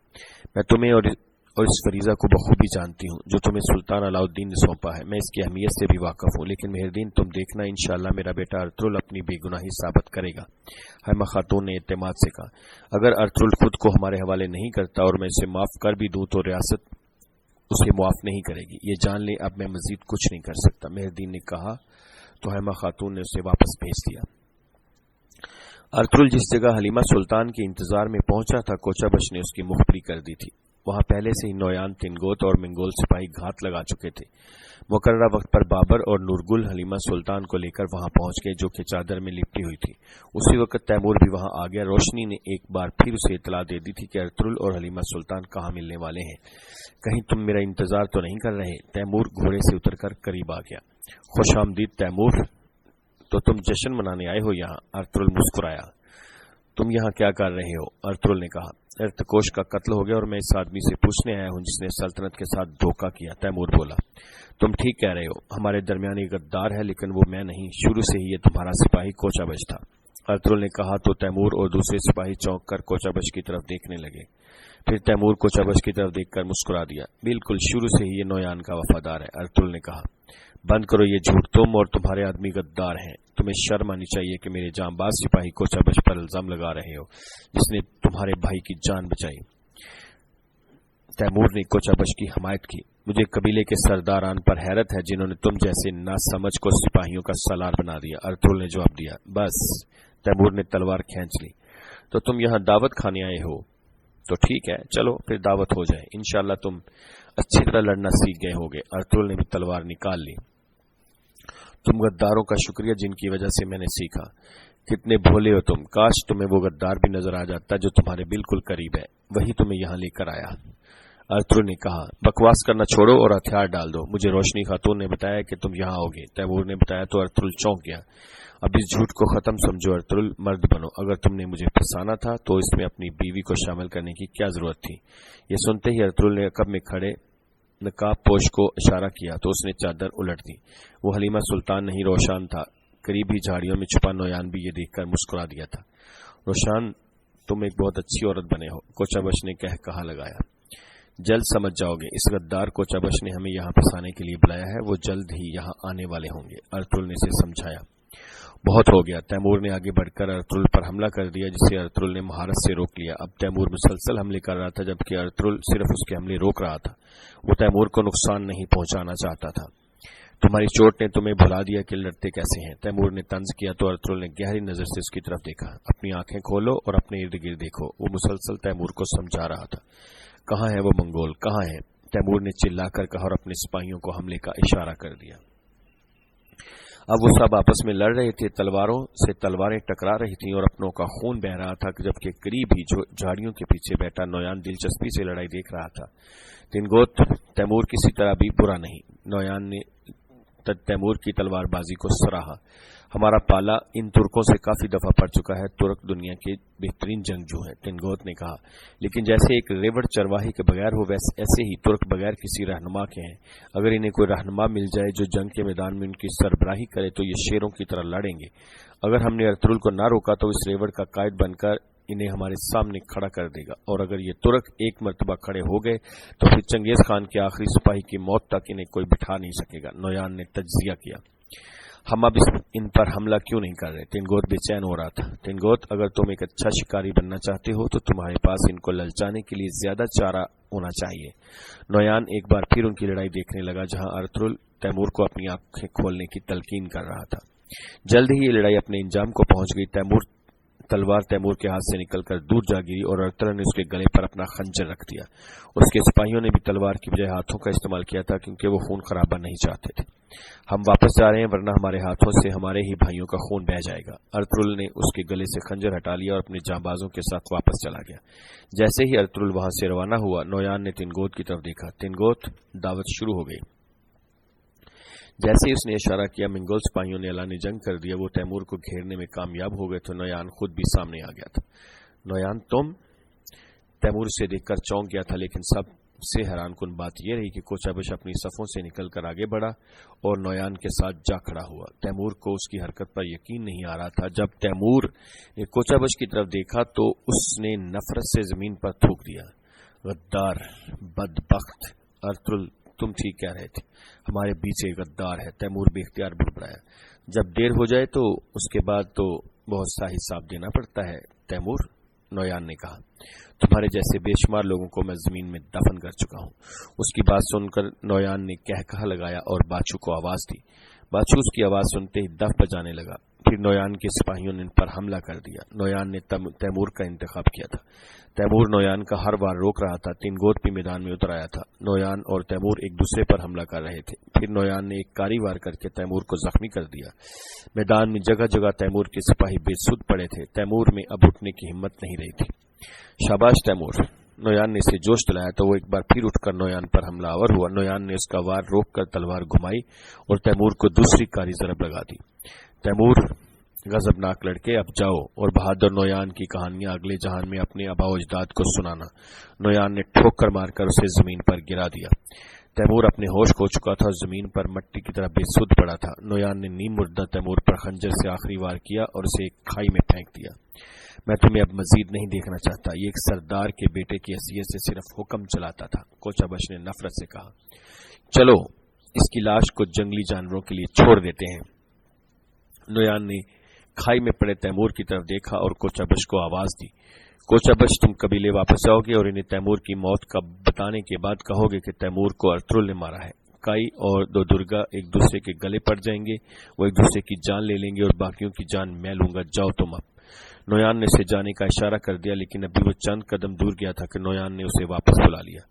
मैं तुम्हें और इस फरीजा को बखूबी जानती हूँ जो तुम्हें सुल्तान अलाउद्दीन ने सौंपा है। मैं इसकी अहमियत से भी वाकिफ हूँ, लेकिन मेहरदीन तुम देखना इंशाअल्लाह मेरा बेटा अर्तुल अपनी बेगुनाही साबित करेगा। हाइमा खातून ने एतमाद से कहा, अगर अर्तुल खुद को हमारे हवाले नहीं करता और मैं इसे माफ कर भी दूं तो रियासत उसे मुआफ नहीं करेगी। ये जान ले, अब मैं मजीद कुछ नहीं कर सकता, मेहरदीन ने कहा तो हाइमा खातून ने उसे वापस भेज दिया। अर्तुल जिस जगह हलीमा सुल्तान के इंतजार में पहुंचा था, कोचाबश ने उसकी मुखबरी कर दी थी। वहां पहले से ही नौयान, तिनगोत और मंगोल सिपाही घात लगा चुके थे। मुकर्ररा वक्त पर बाबर और नूरगुल हलीमा सुल्तान को लेकर वहां पहुंच गए, जो कि चादर में लिपटी हुई थी। उसी वक्त तैमूर भी वहां आ गया। रोशनी ने एक बार फिर उसे इतला दे दी थी कि अर्तुल और हलीमा सुल्तान कहां मिलने वाले हैं। कहीं तुम मेरा इंतजार तो नहीं कर रहे? तैमूर घोड़े से उतरकर करीब आ गया। खुश आमदीद तैमूर, तो तुम जश्न मनाने आए हो यहाँ? अर्तुल मुस्कुराया। तुम यहाँ क्या कर रहे हो? अर्तुल ने कहा, इर्तकोश का कत्ल हो गया और मैं इस आदमी से पूछने आया हूं जिसने सल्तनत के साथ धोखा किया। तैमूर बोला, तुम ठीक कह रहे हो, हमारे दरमियान एक गद्दार है, लेकिन वो मैं नहीं, शुरू से ही ये तुम्हारा सिपाही कोचाबश था। अर्तुल ने कहा तो तैमूर और दूसरे सिपाही चौंक कर कोचाबश की तरफ देखने लगे। फिर तैमूर कोचाबश की तरफ देखकर मुस्कुरा दिया। बिल्कुल शुरू से ही ये नौयान का वफादार है। अर्तुल ने कहा, बंद करो ये झूठ, तुम और तुम्हारे आदमी गद्दार हैं। तुम्हें शर्म आनी चाहिए कि मेरे जांबाज सिपाही कोचाबश पर इल्जाम लगा रहे हो, जिसने तुम्हारे भाई की जान बचाई। तैमूर ने कोचाबश की हमायत की। मुझे कबीले के सरदारान पर हैरत है जिन्होंने तुम जैसे नासमझ को सिपाहियों का सलार बना दिया। अर्तुल ने जवाब दिया। बस, तैमूर ने तलवार खींच ली। तो तुम यहाँ दावत खाने आए हो? तो ठीक है, चलो फिर दावत हो जाए। इंशाल्लाह तुम अच्छी तरह लड़ना सीख गए होगे। अर्तुल ने भी तलवार निकाल ली। तुम गद्दारों का शुक्रिया जिनकी वजह से मैंने सीखा। कितने भोले हो तुम। काश तुम्हें वो गद्दार भी नजर आ जाता जो तुम्हारे बिल्कुल करीब है, वही तुम्हें यहाँ लेकर आया। अर्तुल ने कहा, बकवास करना छोड़ो और हथियार डाल दो। मुझे रोशनी खातून ने बताया कि तुम यहाँ आओगे। तैमूर ने बताया तो अर्तुल चौंक गया। अब इस झूठ को खत्म समझो अर्तुल, मर्द बनो। अगर तुमने मुझे फंसाना था तो इसमें अपनी बीवी को शामिल करने की क्या जरूरत थी। ये सुनते ही अर्तुल ने अकब में खड़े नकाब पोश को इशारा किया तो उसने चादर उलट दी। वो हलीमा सुल्तान नहीं, रोशान था। करीबी झाड़ियों में छुपा नौयान भी ये देखकर मुस्कुरा दिया था। रोशान, तुम एक बहुत अच्छी औरत बने हो, कोचाबश ने कहा लगाया। जल्द समझ जाओगे, इस गद्दार कोचाबश ने हमें यहाँ फंसाने के लिए बुलाया है। वो जल्द ही यहाँ आने वाले होंगे। अर्तुल ने इसे समझाया। बहुत हो गया। तैमूर ने आगे बढ़कर अर्तुल पर हमला कर दिया, जिसे अर्तुल ने महारत से रोक लिया। अब तैमूर मुसलसल हमले कर रहा था, जबकि अर्तुल सिर्फ उसके हमले रोक रहा था। वो तैमूर को नुकसान नहीं पहुंचाना चाहता था। तुम्हारी चोट ने तुम्हें भुला दिया कि लड़ते कैसे हैं, तैमूर ने तंज किया तो अर्तुल ने गहरी नजर से उसकी तरफ देखा। अपनी आंखें खोलो और अपने इर्द गिर्द देखो। वो मुसलसल तैमूर को समझा रहा था। कहाँ है वो मंगोल, कहाँ है? तैमूर ने चिल्लाकर कहा और अपने सिपाहियों को हमले का इशारा कर दिया। अब वो सब आपस में लड़ रहे थे। तलवारों से तलवारें टकरा रही थीं और अपनों का खून बह रहा था, जबकि करीब ही झाड़ियों के पीछे बैठा नौयान दिलचस्पी से लड़ाई देख रहा था। तिनगोत तैमूर किसी तरह भी बुरा नहीं। नौयान ने तैमूर की तलवारबाजी को सराहा। हमारा पाला इन तुर्कों से काफी दफा पड़ चुका है। तुर्क दुनिया के बेहतरीन जंगजू हैं, तिनगोत ने कहा। लेकिन जैसे एक रेवड़ चरवाही के बगैर हो, ऐसे ही तुर्क बगैर किसी रहनुमा के हैं। अगर इन्हें कोई रहनुमा मिल जाए जो जंग के मैदान में उनकी सरबराही करे तो ये शेरों की तरह लड़ेंगे। अगर हमने अर्तुल को न रोका तो इस रेवड़ का कायद बनकर इन्हें हमारे सामने खड़ा कर देगा। और अगर ये तुर्क एक मर्तबा खड़े हो गए तो फिर चंगेज खान के आखिरी सिपाही की मौत तक इन्हें कोई बिठा नहीं सकेगा। नौयान ने तज्जिया किया। हम अब इन पर हमला क्यों नहीं कर रहे? तिनगोत बेचैन हो रहा था। तिनगोत, अगर तुम एक अच्छा शिकारी बनना चाहते हो तो तुम्हारे पास इनको ललचाने के लिए ज्यादा चारा होना चाहिए। नौयान एक बार फिर उनकी लड़ाई देखने लगा, जहां अर्तुल तैमूर को अपनी आंखें खोलने की तलकीन कर रहा था। जल्द ही ये लड़ाई अपने इंजाम को पहुंच गई। तलवार तैमूर के हाथ से निकलकर दूर जा गिरी और अर्तुल ने उसके गले पर अपना खंजर रख दिया। उसके सिपाहियों ने भी तलवार की बजाय हाथों का इस्तेमाल किया था, क्योंकि वो खून खराबा नहीं चाहते थे। हम वापस जा रहे हैं, वरना हमारे हाथों से हमारे ही भाइयों का खून बह जाएगा। अर्तुल ने उसके गले से खंजर हटा लिया और अपने जांबाजों के साथ वापस चला गया। जैसे ही अर्तुल वहां से रवाना हुआ, नौयान ने तिनगोत की तरफ देखा। तिनगोत, दावत शुरू हो गई। जैसे ही उसने इशारा किया, मंगोल सिपाहियों ने ऐलान जंग कर दिया। वो तैमूर को घेरने में कामयाब हो गए तो नौयान खुद भी सामने आ गया था। नौयान, तुम? तैमूर से देखकर चौंक गया था, लेकिन सबसे हैरानकुन बात यह रही कि कोचाबश अपनी सफों से निकलकर आगे बढ़ा और नौयान के साथ जा खड़ा हुआ। तैमूर को उसकी हरकत पर यकीन नहीं आ रहा था। जब तैमूर ने कोचाबश की तरफ देखा तो उसने नफरत से जमीन पर थूक दिया। गद्दार, बदबख्त! अर्तुल, तुम ठीक कह रहे थे, हमारे बीच एक गद्दार है। तैमूर बेख्तियार बुड़बड़ाया। जब देर हो जाए तो उसके बाद तो बहुत सा हिसाब देना पड़ता है तैमूर, नौयान ने कहा। तुम्हारे जैसे बेशुमार लोगों को मैं जमीन में दफन कर चुका हूं। उसकी बात सुनकर नौयान ने कहकहा लगाया और बाछू को आवाज दी। बाछू उसकी आवाज सुनते ही दफ बजाने लगा। फिर नौयान के सिपाहियों ने इन पर हमला कर दिया। नौयान ने तैमूर का इंतखाब किया था। तैमूर नौयान का हर बार रोक रहा था। तिनगोत भी मैदान में उतर आया था। नौयान और तैमूर एक दूसरे पर हमला कर रहे थे। फिर नौयान ने एक कारी वार करके तैमूर को जख्मी कर दिया। मैदान में जगह जगह तैमूर के सिपाही बेसुध पड़े थे। तैमूर में अब उठने की हिम्मत नहीं रही थी। शाबाश तैमूर! नौयान ने इसे जोश दिलाया तो वो एक बार फिर उठकर नौयान पर हमलावर हुआ। नौयान ने उसका वार रोककर तलवार घुमाई और तैमूर को दूसरी कारी जरब लगा दी। तैमूर गजबनाक लड़के, अब जाओ और बहादुर नोयान की कहानियां अगले जहान में अपने आबा अजदाद को सुनाना। नोयान ने ठोकर मारकर उसे जमीन पर गिरा दिया। तैमूर अपने होश खो चुका था और जमीन पर मट्टी की तरह बेसुध पड़ा था। नोयान ने नीम मुर्दा तैमूर पर खंजर से आखिरी वार किया और उसे एक खाई में फेंक दिया। मैं तुम्हें अब मजीद नहीं देखना चाहता। ये एक सरदार के बेटे की हैसियत से सिर्फ हुक्म चलाता था, कोचाबश ने नफरत से कहा। चलो इसकी लाश को जंगली जानवरों के लिए छोड़ देते हैं। नोयान ने खाई में पड़े तैमूर की तरफ देखा और कोचाबश को आवाज दी। कोचाबश, तुम कबीले वापस जाओगे और इन्हें तैमूर की मौत का बताने के बाद कहोगे कि तैमूर को अर्तुल ने मारा है। काई और दो दुर्गा एक दूसरे के गले पड़ जाएंगे, वो एक दूसरे की जान ले लेंगे और बाकियों की जान मैं लूंगा। जाओ तुम अब। नोयान ने उसे जाने का इशारा कर दिया, लेकिन अभी वो चंद कदम दूर गया था कि नोयान ने उसे वापस बुला लिया।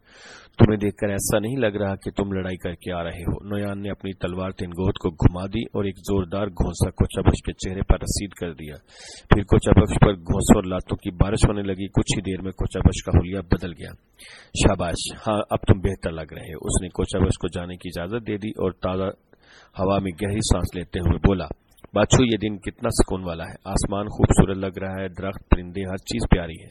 तुम्हें देखकर ऐसा नहीं लग रहा कि तुम लड़ाई करके आ रहे हो। नोयान ने अपनी तलवार तिनगोत को घुमा दी और एक जोरदार घोंसा कोचाबश के चेहरे पर रसीद कर दिया। फिर कोचाबश पर घोंसों और लातों की बारिश होने लगी। कुछ ही देर में कोचाबश का हुलिया बदल गया। शाबाश, हाँ अब तुम बेहतर लग रहे हो। उसने कोचाबश को जाने की इजाजत दे दी और ताजा हवा में गहरी सांस लेते हुए बोला, बाछू ये दिन कितना सुकून वाला है। आसमान खूबसूरत लग रहा है, दरख्त, परिंदे, हर चीज प्यारी है।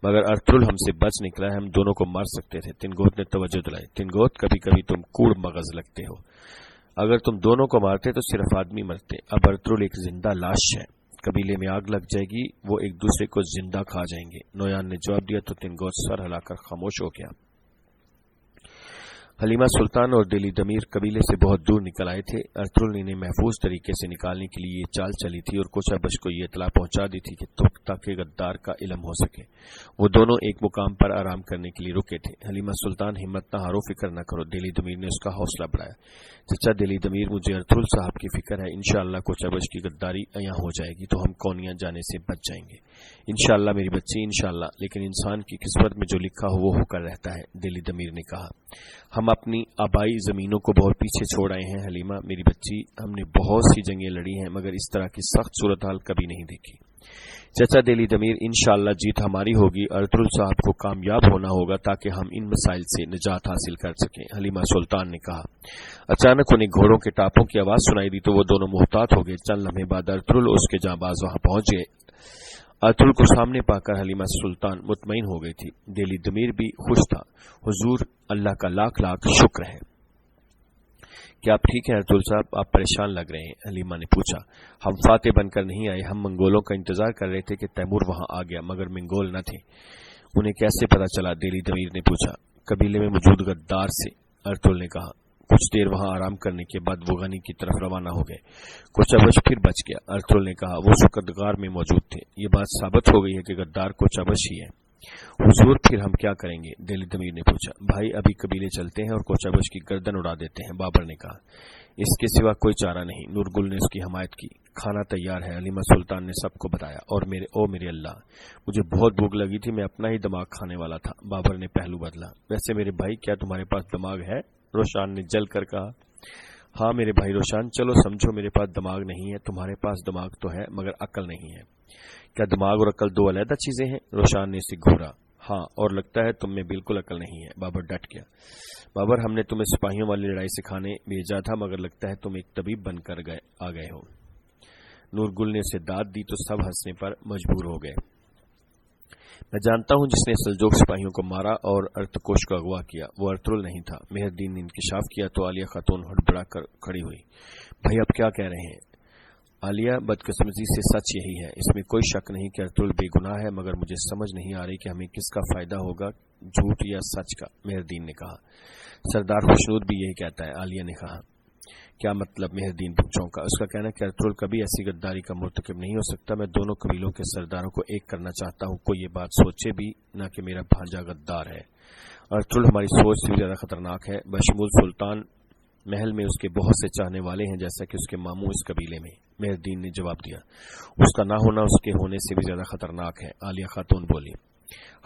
मगर अर्तुल हमसे बच निकला है, हम दोनों को मार सकते थे। तिनगोत ने तवज्जो दिलाई। तिनगोत, कभी कभी तुम कूड़ मगज लगते हो। अगर तुम दोनों को मारते तो सिर्फ आदमी मरते। अब अर्तुल एक जिंदा लाश है। कबीले में आग लग जाएगी, वो एक दूसरे को जिंदा खा जाएंगे। नोयान ने जवाब दिया तो तिनगोत सर हिलाकर खामोश हो गया। हलीमा सुल्तान और दिली दमीर कबीले से बहुत दूर निकल आए थे। अर्तुल ने इन्हें महफूज तरीके से निकालने के लिए ये चाल चली थी और कोचाबश को ये इतला पहुंचा दी थी कि ताकि गद्दार का इल्म हो सके। वो दोनों एक मुकाम पर आराम करने के लिए रुके थे। हलीमा सुल्तान, हिम्मत न हारो, फिक्र न करो। दिली दमीर ने उसका हौसला बढ़ाया। चचा दिली दमीर, मुझे अर्तुल साहब की फिक्र है। इंशाअल्लाह कोचाबश की गद्दारी यहाँ हो जाएगी तो हम कौनियां जाने से बच जाएंगे। इंशाअल्लाह मेरी बच्ची, इंशाअल्लाह। लेकिन इंसान की किस्मत में जो लिखा हो वो होकर रहता है, दिली दमीर ने कहा। हम अपनी आबाई जमीनों को बहुत पीछे छोड़ आए हैं हलीमा मेरी बच्ची। हमने बहुत सी जंगें लड़ी हैं मगर इस तरह की सख्त सूरत हाल कभी नहीं देखी। चचा दिली दमीर, इंशाअल्लाह जीत हमारी होगी। अर्तुल साहब को कामयाब होना होगा ताकि हम इन मसाइल से निजात हासिल कर सकें, हलीमा सुल्तान ने कहा। अचानक उन्हें घोड़ों के टापों की आवाज सुनाई दी तो वो दोनों मुहतात हो गए। चंद लम्हे बाद अर्तुल और उसके जांबाज वहां पहुंच गए। अर्तुल को सामने पाकर हलीमा सुल्तान मुतमईन हो गई थी। दिली दमीर भी खुश था। हुजूर, अल्लाह का लाख लाख शुक्र है। क्या आप ठीक हैं अर्तुल साहब? आप परेशान लग रहे हैं, हलीमा ने पूछा। हम फातेह बनकर नहीं आए, हम मंगोलों का इंतजार कर रहे थे कि तैमूर वहां आ गया, मगर मंगोल न थे। उन्हें कैसे पता चला? दिली दमीर ने पूछा। कबीले में मौजूद गद्दार से, अर्तुल ने कहा। कुछ देर वहां आराम करने के बाद वो गनी की तरफ रवाना हो गए। कोचाबश फिर बच गया, अर्तुल ने कहा। वो सुकदगार में मौजूद थे। ये बात साबित हो गई है कि गद्दार कोचाबश ही है। हुजूर, फिर हम क्या करेंगे? दिली दमीर ने पूछा। भाई, अभी कबीले चलते हैं और कोचाबश की गर्दन उड़ा देते हैं, बाबर ने कहा। इसके सिवा कोई चारा नहीं, नूरगुल ने उसकी हमायत की। खाना तैयार है, हलीमा सुल्तान ने सबको बताया। और मेरे अल्लाह, मुझे बहुत भूख लगी थी, मैं अपना ही दिमाग खाने वाला था, बाबर ने पहलू बदला। वैसे मेरे भाई, क्या तुम्हारे पास दिमाग है? रोशान ने जल कर कहा। हाँ मेरे भाई रोशान, चलो समझो मेरे पास दिमाग नहीं है, तुम्हारे पास दिमाग तो है मगर अकल नहीं है। क्या दिमाग और अकल दो अलग चीजें हैं? रोशान ने इसे घूरा। हाँ, और लगता है तुम में बिल्कुल अकल नहीं है, बाबर डट गया। बाबर, हमने तुम्हें सिपाहियों वाली लड़ाई सिखाने भेजा था मगर लगता है तुम एक तबीब बनकर आ गए हो। नूरगुल ने उसे दाद दी तो सब हंसने पर मजबूर हो गए। मैं जानता हूं जिसने सल्जोक सिपाहियों को मारा और अर्तकोश को अगवा किया, वो अर्तुल नहीं था। मेहरदीन ने इंकिशाफ किया तो आलिया खातून हड़बड़ा कर खड़ी हुई। भाई, अब क्या कह रहे हैं? आलिया, बदकिस्मती से सच यही है, इसमें कोई शक नहीं कि अर्तुल बेगुनाह है, मगर मुझे समझ नहीं आ रही कि हमें किसका फायदा होगा, झूठ या सच का, मेहरदीन ने कहा। सरदार खुशनूद भी यही कहता है, आलिया ने कहा। क्या मतलब? मेहरदीन चौंका। उसका कहना है कि अर्तुल कभी ऐसी गद्दारी का मुर्तकिब नहीं हो सकता। मैं दोनों कबीलों के सरदारों को एक करना चाहता हूं, कोई ये बात सोचे भी न कि मेरा भांजा गद्दार है। अर्तुल हमारी सोच से भी ज्यादा खतरनाक है, बशमूल सुल्तान महल में उसके बहुत से चाहने वाले हैं जैसा कि उसके मामू इस कबीले में, मेहरदीन ने जवाब दिया। उसका ना होना उसके होने से भी ज्यादा खतरनाक है, आलिया खातून बोली।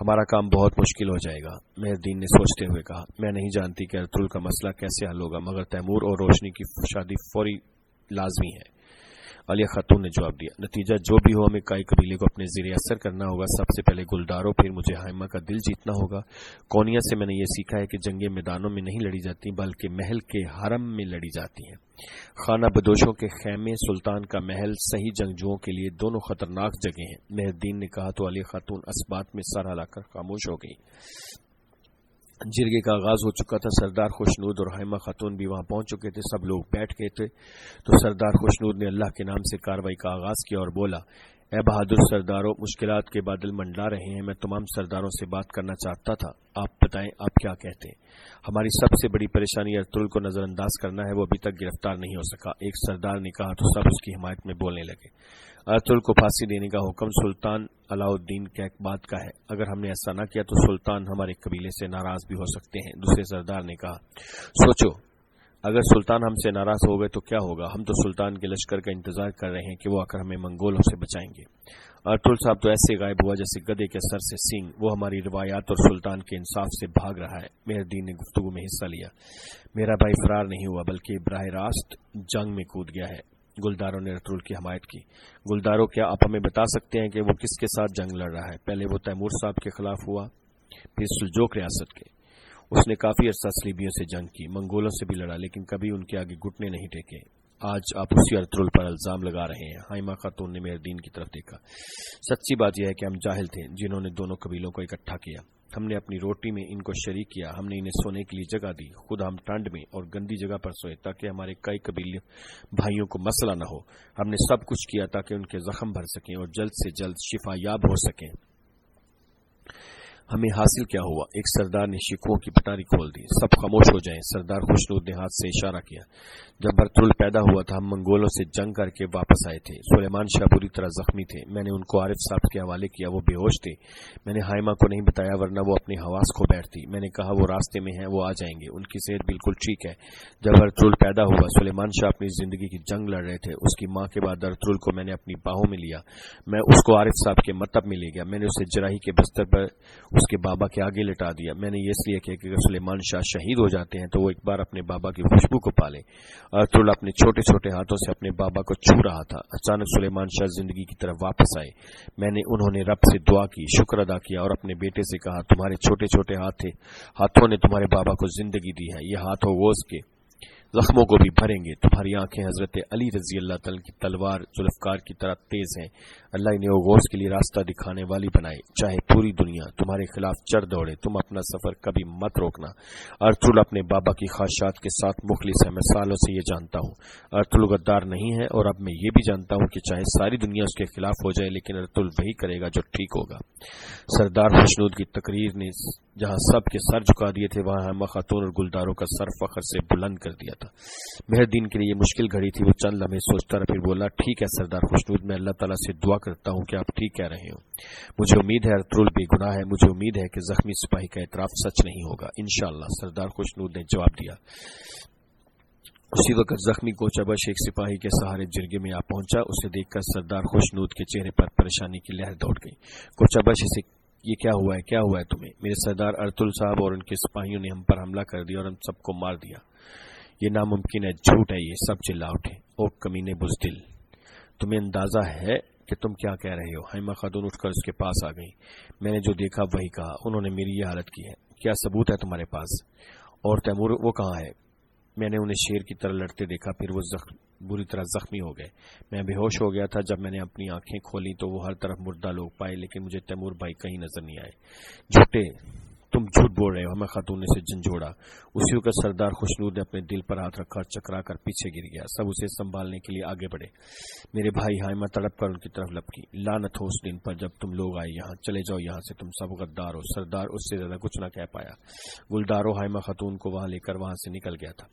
हमारा काम बहुत मुश्किल हो जाएगा, मेहरदीन ने सोचते हुए कहा। मैं नहीं जानती कि अर्तुल का मसला कैसे हल होगा, मगर तैमूर और रोशनी की शादी फौरी लाजमी है। عالیہ خاتون نے جواب دیا، نتیجہ جو بھی ہو ہمیں کائی قبیلے کو اپنے زیر اثر کرنا ہوگا۔ سب سے پہلے گلداروں، پھر مجھے حائمہ کا دل جیتنا ہوگا۔ کونیا سے میں نے یہ سیکھا ہے کہ جنگیں میدانوں میں نہیں لڑی جاتی بلکہ محل کے حرم میں لڑی جاتی ہیں۔ خانہ بدوشوں کے خیمے، سلطان کا محل صحیح جنگجوؤں کے لیے دونوں خطرناک جگہیں ہیں۔ مہر الدین نے کہا تو عالیہ خاتون اس بات میں سر ہلا کر خاموش ہو گئی۔ جرگے کا آغاز ہو چکا تھا۔ سردار خوشنود اور حائمہ خاتون بھی وہاں پہنچ چکے تھے۔ سب لوگ بیٹھ گئے تھے تو سردار خوشنود نے اللہ کے نام سے کارروائی کا آغاز کیا اور بولا، اے بہادر سرداروں، مشکلات کے بادل منڈلا رہے ہیں۔ میں تمام سرداروں سے بات کرنا چاہتا تھا، آپ بتائیں آپ کیا کہتے ہیں؟ ہماری سب سے بڑی پریشانی ارطغرل کو نظر انداز کرنا ہے، وہ ابھی تک گرفتار نہیں ہو سکا۔ ایک سردار نے کہا تو سب اس کی حمایت میں بولنے لگے۔ ارطغرل کو پھانسی دینے کا حکم سلطان علاء الدین کے بات کا ہے، اگر ہم نے ایسا نہ کیا تو سلطان ہمارے قبیلے سے ناراض بھی ہو سکتے ہیں۔ دوسرے سردار نے کہا، سوچو، اگر سلطان ہم سے ناراض ہو گئے تو کیا ہوگا؟ ہم تو سلطان کے لشکر کا انتظار کر رہے ہیں کہ وہ آ کر ہمیں منگولوں سے بچائیں گے۔ ارطغرل صاحب تو ایسے غائب ہوا جیسے گدھے کے سر سے سینگ، وہ ہماری روایات اور سلطان کے انصاف سے بھاگ رہا ہے۔ مہر الدین نے گفتگو میں حصہ لیا، میرا بھائی فرار نہیں ہوا بلکہ براہ راست جنگ میں کود گیا ہے۔ گلداروں نے ارطغرل کی حمایت کی۔ گلداروں، کیا آپ ہمیں بتا سکتے ہیں کہ وہ کس کے ساتھ جنگ لڑ رہا ہے؟ پہلے وہ تیمور صاحب کے خلاف ہوا، پھر سلجوق ریاست کے۔ اس نے کافی عرصہ صلیبیوں سے جنگ کی، منگولوں سے بھی لڑا، لیکن کبھی ان کے آگے گھٹنے نہیں ٹیکے۔ آج آپ اسی ارطغرل پر الزام لگا رہے ہیں۔ حائمہ خاتون نے مہر الدین کی طرف دیکھا۔ سچی بات یہ ہے کہ ہم جاہل تھے جنہوں نے دونوں قبیلوں کو اکٹھا کیا۔ ہم نے اپنی روٹی میں ان کو شریک کیا، ہم نے انہیں سونے کے لیے جگہ دی، خود ہم ٹھنڈ میں اور گندی جگہ پر سوئے تاکہ ہمارے کئی قبیلے بھائیوں کو مسئلہ نہ ہو۔ ہم نے سب کچھ کیا تاکہ ان کے زخم بھر سکیں اور جلد سے جلد شفا یاب ہو سکیں۔ ہمیں حاصل کیا ہوا؟ ایک سردار نے شکووں کی پٹاری کھول دی۔ سب خاموش ہو جائیں۔ سردار خوشنود نے ہاتھ سے اشارہ کیا۔ جب ارطغرل پیدا ہوا تھا ہم منگولوں سے جنگ کر کے واپس آئے تھے۔ سلیمان شاہ بری طرح زخمی تھے، میں نے ان کو عارف صاحب کے حوالے کیا، وہ بے ہوش تھے۔ میں نے حائمہ کو نہیں بتایا ورنہ وہ اپنے حواس کھو بیٹھتی۔ میں نے کہا وہ راستے میں ہیں، وہ آ جائیں گے، ان کی صحت بالکل ٹھیک ہے۔ جب ارطغرل پیدا ہوا سلیمان شاہ اپنی زندگی کی جنگ لڑ رہے تھے۔ اس کی ماں کے بعد ارطغرل کو میں نے اپنی باہوں میں لیا، میں اس کو عارف صاحب کے مطب میں لے گیا، میں نے اسے جراحی کے بستر پر اس کے بابا کے آگے لٹا دیا۔ میں نے یہ اس لیے کیا کہ اگر سلیمان شاہ شہید ہو جاتے ہیں تو وہ ایک بار اپنے بابا کی خوشبو کو پالے۔ ارطغرل اپنے چھوٹے چھوٹے ہاتھوں سے اپنے بابا کو چھو رہا تھا۔ اچانک سلیمان شاہ زندگی کی طرف واپس آئے۔ انہوں نے رب سے دعا کی، شکر ادا کیا اور اپنے بیٹے سے کہا، تمہارے چھوٹے چھوٹے ہاتھوں نے تمہارے بابا کو زندگی دی ہے، یہ ہاتھوں غوث کے زخموں کو بھی بھریں گے۔ تمہاری آنکھیں حضرت علی رضی اللہ تعالی کی تلوار ذوالفقار کی طرح تیز ہیں۔ اللہ نے وہ غوث کے لیے راستہ دکھانے والی بنائے، چاہے پوری دنیا تمہارے خلاف چڑھ دوڑے، تم اپنا سفر کبھی مت روکنا۔ ارطغرل اپنے بابا کی خواہشات کے ساتھ مخلص ہے، میں سالوں سے یہ جانتا ہوں۔ ارطغرل غدار نہیں ہے، اور اب میں یہ بھی جانتا ہوں کہ چاہے ساری دنیا اس کے خلاف ہو جائے لیکن ارطغرل وہی کرے گا جو ٹھیک ہوگا۔ سردار خوشنود کی تقریر نے جہاں سب کے سر جھکا دیے تھے وہاں حائمہ خاتون اور گلداروں کا سر فخر سے بلند کر دیا تھا۔ مہر الدین کے لیے یہ مشکل گھڑی تھی، وہ چند لمحے سوچتا رہا، پھر بولا، ٹھیک ہے سردار خوشنود، میں اللہ تعالیٰ سے دعا کرتا ہوں کہ آپ ٹھیک کہہ رہے ہو۔ مجھے امید ہے ارطغرل بے گناہ ہے، مجھے امید ہے کہ زخمی سپاہی کا اعتراف سچ نہیں ہوگا، انشاءاللہ، سردار خوشنود نے جواب دیا۔ اسی وقت زخمی کوچابش ایک سپاہی کے سہارے جرگے میں آ پہنچا۔ اسے دیکھ کر سردار خوشنود کے چہرے پر پریشانی کی لہر دوڑ گئی۔ کوچابش اسے، یہ کیا ہوا ہے تمہیں؟ میرے سردار ارطغرل صاحب اور ان کے سپاہیوں نے ہم پر حملہ کر دیا اور ہم سب کو مار دیا۔ یہ ناممکن ہے، جھوٹ ہے، یہ سب چلا اٹھے۔ او کمینے بزدل، تمہیں اندازہ ہے کہ تم کیا کہہ رہے ہو؟ حائمہ خاتون اٹھ کر اس کے پاس آ گئی۔ میں نے جو دیکھا وہی کہا، انہوں نے میری یہ حالت کی ہے، کیا ثبوت ہے تمہارے پاس؟ اور تیمور وہ کہاں ہے؟ میں نے انہیں شیر کی طرح لڑتے دیکھا، پھر وہ بری طرح زخمی ہو گئے۔ میں بے ہوش ہو گیا تھا، جب میں نے اپنی آنکھیں کھولی تو وہ ہر طرف مردہ لوگ پائے، لیکن مجھے تیمور بھائی کہیں نظر نہیں آئے۔ جھوٹے، تم جھوٹ بول رہے ہو، ہمیں خاتون نے اسے جھنجھوڑا۔ اسی وقت سردار خوشنود نے اپنے دل پر ہاتھ رکھا اور چکرا کر پیچھے گر گیا۔ سب اسے سنبھالنے کے لیے آگے بڑھے۔ میرے بھائی، حائمہ تڑپ کر ان کی طرف لپکی۔ لعنت ہو اس دن پر جب تم لوگ آئے یہاں، چلے جاؤ یہاں سے، تم سب غدار ہو۔ سردار اس سے زیادہ کچھ نہ کہہ پایا۔ گلداروں حائمہ خاتون کو وہاں لے کر وہاں سے نکل گیا تھا۔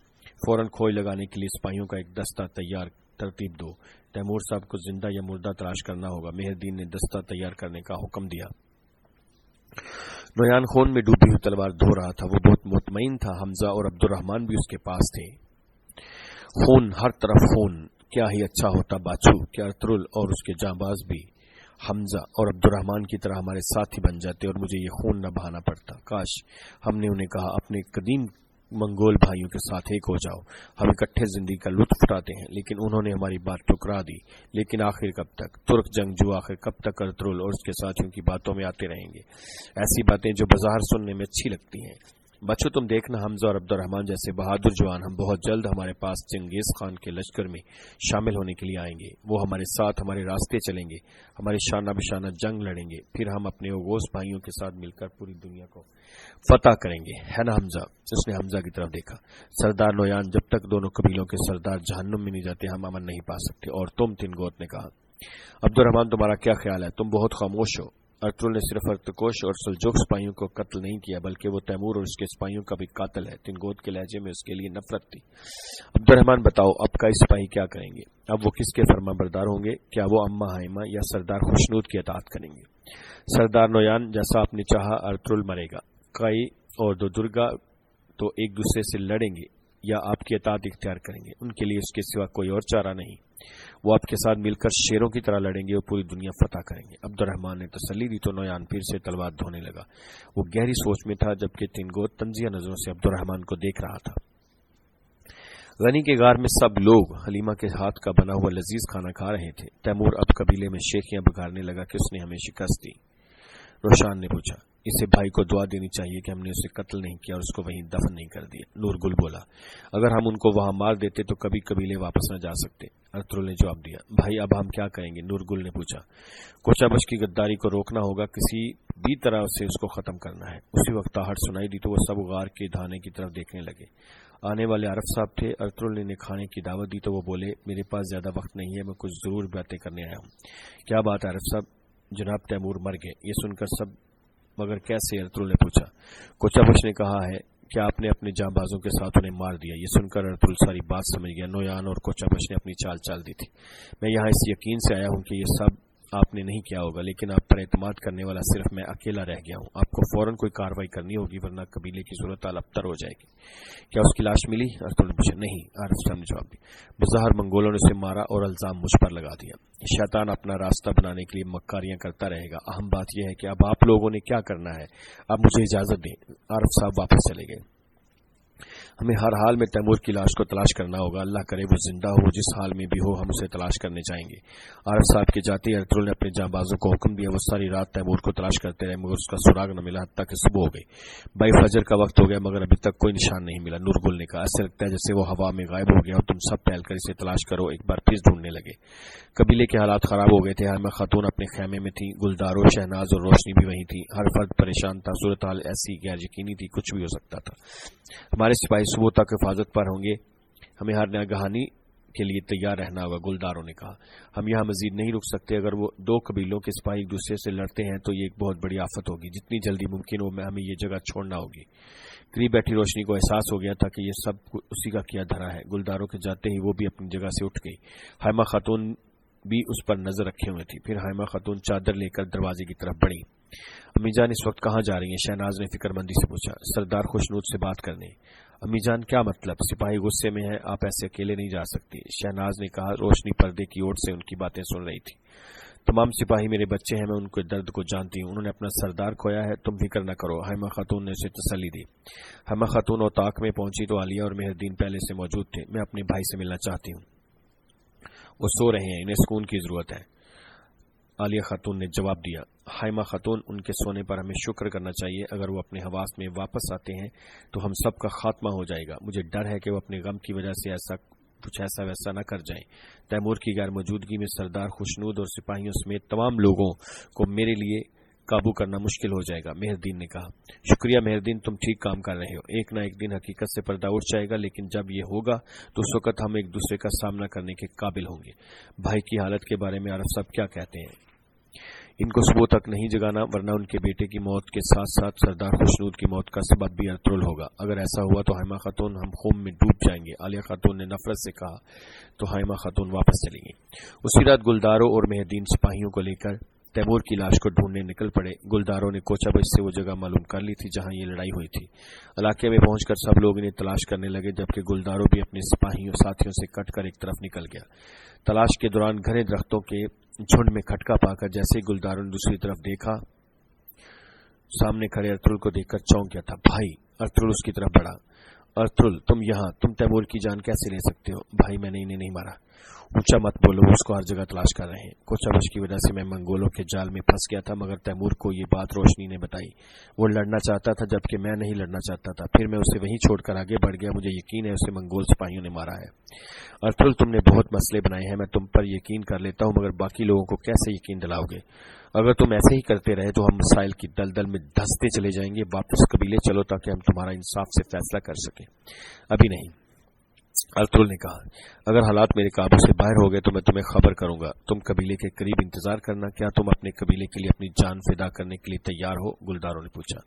فوراً کھوئی لگانے کے لیے سپاہیوں کا ایک دستہ تیار، ترتیب دو، تیمور صاحب کو زندہ یا مردہ تلاش کرنا ہوگا۔ مہر الدین نے دستہ تیار کرنے کا حکم دیا۔ نویان خون میں ڈوبی ہوئی تلوار دھو رہا تھا، وہ بہت مطمئن تھا۔ حمزہ اور عبد الرحمن بھی اس کے پاس تھے۔ خون، ہر طرف خون، کیا ہی اچھا ہوتا باچو کہ ارطغرل اور اس کے جانباز بھی حمزہ اور عبد الرحمن کی طرح ہمارے ساتھی بن جاتے اور مجھے یہ خون نہ بہانا پڑتا۔ کاش ہم نے انہیں کہا، اپنے قدیم मंगोल भाइयों के साथ एक हो जाओ। हम इकट्ठे जिंदगी का लुत्फ उठाते हैं, लेकिन उन्होंने हमारी बात ठुकरा दी। लेकिन आखिर कब तक? तुर्क जंगजू आखिर कब तक अर्तुगरुल और उसके साथियों की बातों में आते रहेंगे? ऐसी बातें जो बाजार सुनने में अच्छी लगती हैं। बच्चों, तुम देखना, हमजा और अब्दुर्रहमान जैसे बहादुर जवान हम बहुत जल्द हमारे पास चंगेज खान के लश्कर में शामिल होने के लिए आएंगे। वो हमारे साथ हमारे रास्ते चलेंगे, हमारे शाना बिशाना जंग लड़ेंगे, फिर हम अपने ओगोस भाइयों के साथ मिलकर पूरी दुनिया को फतह करेंगे। है ना हमजा? उसने हमजा की तरफ देखा। सरदार नोयान, जब तक दोनों कबीलों के सरदार जहन्नुम में नहीं जाते हम अमन नहीं पा सकते। और तुम? तिनगोत ने कहा। अब्दुर्रहमान, तुम्हारा क्या ख्याल है? तुम बहुत खामोश हो। अर्तुगरुल ने सिर्फ अर्तकोश और सल्जोक सिपाहियों को कत्ल नहीं किया, बल्कि वो तैमूर और उसके सिपाहियों का भी कातिल है। तिनगोत के लहजे में उसके लिए नफरत थी। अब्दुर्रहमान, बताओ, अब कई सिपाही क्या करेंगे? अब वो किसके फरमाबरदार होंगे? क्या वो अम्मा हाइमा या सरदार खुशनूद की अताअत करेंगे? सरदार नोयान, जैसा आपने चाहा, अर्तुगरुल मरेगा। कई और दो दुर्गा तो एक दूसरे से लड़ेंगे या आपकी अताअत इख्तियार करेंगे। उनके लिए इसके सिवा कोई और चारा नहीं। वो आपके साथ मिलकर शेरों की तरह लड़ेंगे और पूरी दुनिया फतह करेंगे। अब्दुर्रहमान ने तसल्ली दी तो नोयान फिर से तलवार धोने लगा। वो गहरी सोच में था, जबकि तिनगोत तंजिया नजरों से अब्दुर्रहमान को देख रहा था। गनी के गार में सब लोग हलीमा के हाथ का बना हुआ लजीज खाना खा रहे थे। तैमूर अब कबीले में शेखियां बिगाड़ने लगा कि उसने हमें शिकस्त दी। रोशान ने पूछा, इसे भाई को दुआ देनी चाहिए कि हमने उसे कत्ल नहीं किया और उसको वहीं दफन नहीं कर दिया। नूरगुल बोला, अगर हम उनको वहां मार देते तो कभी कबीले वापस न जा सकते। अर्तुगरुल ने जवाब दिया। भाई, अब हम क्या करेंगे? नूरगुल ने पूछा। कोचाबश की गद्दारी को रोकना होगा, किसी भी तरह से उसको खत्म करना है। उसी वक्त आहट सुनाई दी तो वो सब गार के धाने की तरफ देखने लगे। आने वाले आरफ साहब थे। अर्तुगरुल ने खाने की दावत दी तो वो बोले, मेरे पास ज्यादा वक्त नहीं है, मैं कुछ जरूर बातें करने आया हूँ। क्या बात है आरफ साहब? जनाब तैमूर मर गए। ये सुनकर सब, मगर कैसे? अर्तुगरुल ने पूछा। कोचाबश ने कहा है कि आपने अपने जांबाजों के साथ उन्हें मार दिया। ये सुनकर अर्तुगरुल सारी बात समझ गया। नोयान और कोचाबश ने अपनी चाल दी थी। मैं यहाँ इस यकीन से आया हूँ कि ये सब आपने नहीं किया होगा, लेकिन आप पर एतमाद करने वाला सिर्फ मैं अकेला रह गया हूँ। आपको फौरन कोई कार्रवाई करनी होगी, वरना कबीले की सूरत हाल अबतर हो जाएगी। क्या उसकी लाश मिली? अर्तुगरुल ने पूछा। नहीं, आरिफ साहब ने जवाब दिया। बज़ाहिर मंगोलों ने उसे मारा और इल्जाम मुझ पर लगा दिया। शैतान अपना रास्ता बनाने के लिए मक्कारियां करता रहेगा। अहम बात यह है कि अब आप लोगों ने क्या करना है। अब मुझे इजाजत दें। आरिफ साहब वापस चले गए। हमें हर हाल में तैमूर की लाश को तलाश करना होगा। अल्लाह करे वो जिंदा हो, जिस हाल में भी हो हम उसे तलाश करने जाएंगे। आरिफ साहब के जाते ही अर्तुगरुल ने अपने जांबाजों को हुक्म दिया। वो सारी रात तैमूर को तलाश करते रहे, मगर उसका सुराग न मिला, हत्ता कि सुबह हो गई। भाई फजर का वक्त हो गया, मगर अभी तक कोई निशान नहीं मिला। नूरगुल ने कहा, ऐसे लगता है जैसे वो हवा में गायब हो गया और तुम सब फैलकर इसे तलाश करो। एक बार फिर ढूंढने लगे। कबीले के हालात खराब हो गए थे। हाइमा खातून अपने खेमे में थी। गुलदारो, शहनाज और रोशनी भी वहीं थी। हर फर्द परेशान था। सूरत हाल ऐसी गैर यकीनी थी, कुछ भी हो सकता था। हमारे सिपाही सुबह तक हिफाजत पर होंगे, हमें हर नगहानी के लिए तैयार रहना होगा। गुलदारों ने कहा, हम यहाँ मजीद नहीं रुक सकते। अगर वो दो कबीलों के सिपाही एक दूसरे से लड़ते हैं तो ये एक बहुत बड़ी आफत होगी। जितनी जल्दी मुमकिन हो हमें ये जगह छोड़ना होगी। करीब बैठी रोशनी को एहसास हो गया था कि ये सब उसी का किया धरा है। गुलदारों के जाते ही वो भी अपनी जगह से उठ गई। हाइमा खातून भी उस पर नजर रखे हुए थी। फिर हाइमा खातून चादर लेकर दरवाजे की तरफ बढ़ी। अम्मीजान इस वक्त कहाँ जा रही हैं? शहनाज ने फिक्रमंदी से पूछा। सरदार खुशनूद से बात करने। अम्मीजान क्या मतलब? सिपाही गुस्से में है, आप ऐसे अकेले नहीं जा सकती। शहनाज ने कहा। रोशनी पर्दे की ओर से उनकी बातें सुन रही थी। तमाम सिपाही मेरे बच्चे हैं, मैं उनके दर्द को जानती हूँ। उन्होंने अपना सरदार खोया है, तुम फिक्र न करो। हाइमा खातून ने उसे तसल्ली दी। हाइमा खातून और ताक में पहुंची तो आलिया और मेहरदीन पहले से मौजूद थे। मैं अपने भाई से मिलना चाहती हूँ। वो सो रहे हैं, इन्हें सुकून की जरूरत है, आलिया खातून ने जवाब दिया। हाइमा खातून, उनके सोने पर हमें शुक्र करना चाहिए। अगर वो अपने हवास में वापस आते हैं तो हम सब का खात्मा हो जाएगा। मुझे डर है कि वो अपने गम की वजह से कुछ ऐसा वैसा न कर जाएं। तैमूर की गैर मौजूदगी में सरदार खुशनूद और सिपाहियों समेत तमाम लोगों को मेरे लिए काबू करना मुश्किल हो जाएगा। मेहरदीन ने कहा। शुक्रिया मेहरदीन, तुम ठीक काम कर रहे हो। एक न एक दिन हकीकत से पर्दा उठ जाएगा, लेकिन जब ये होगा तो उस वक्त हम एक दूसरे का सामना करने के काबिल होंगे। भाई की हालत के बारे में आरिफ साहब क्या कहते हैं? इनको सुबह तक नहीं जगाना, वरना उनके बेटे की मौत के साथ साथ सरदार खुशनूद की मौत का सबब भी अर्तुगरुल होगा। अगर ऐसा हुआ तो हाइमा खातून हम खून में डूब जाएंगे। आलिया खातून ने नफरत से कहा। तो हाइमा खातून वापस चलेंगी। उसी रात गुलदारों और मेहरदीन सिपाहियों को लेकर तैमूर की लाश को ढूंढने निकल पड़े। गुलदारों ने कोचाबश से वो जगह मालूम कर ली थी जहां ये लड़ाई हुई थी। इलाके में पहुंचकर सब लोग इन्हें तलाश करने लगे, जबकि गुलदारों भी अपने सिपाहियों साथियों से कटकर एक तरफ निकल गया। तलाश के दौरान घने दरख्तों के झुंड में खटका पाकर जैसे ही गुलदारों ने दूसरी तरफ देखा, सामने खड़े अर्तुगरुल को देखकर चौंक गया था। भाई! अर्तुगरुल उसकी तरफ बढ़ा अर्थुल, तुम तैमूर की जान कैसे ले सकते हो? भाई मैंने इन्हें नहीं मारा। ऊंचा मत बोलो, उसको हर जगह तलाश कर रहे हैं। कोचाबश की वजह से मैं मंगोलों के जाल में फंस गया था, मगर तैमूर को ये बात रोशनी ने बताई। वो लड़ना चाहता था जबकि मैं नहीं लड़ना चाहता था। फिर मैं उसे वहीं छोड़कर आगे बढ़ गया। मुझे यकीन है उसे मंगोल सिपाहियों ने मारा है। अर्थुल, तुमने बहुत मसले बनाए हैं, मैं तुम पर यकीन कर लेता हूं, मगर बाकी लोगों को कैसे यकीन दिलाओगे? अगर तुम ऐसे ही करते रहे तो हम मसाइल की दलदल में धंसते चले जाएंगे। वापस कबीले चलो ताकि हम तुम्हारा इंसाफ से फैसला कर सकें। अभी नहीं, अर्थुल ने कहा। अगर हालात मेरे काबू से बाहर हो गए तो मैं तुम्हें खबर करूंगा। तुम कबीले के करीब इंतजार करना। क्या तुम अपने कबीले के लिए अपनी जान फिदा करने के लिए तैयार हो? गुलदारों ने पूछा।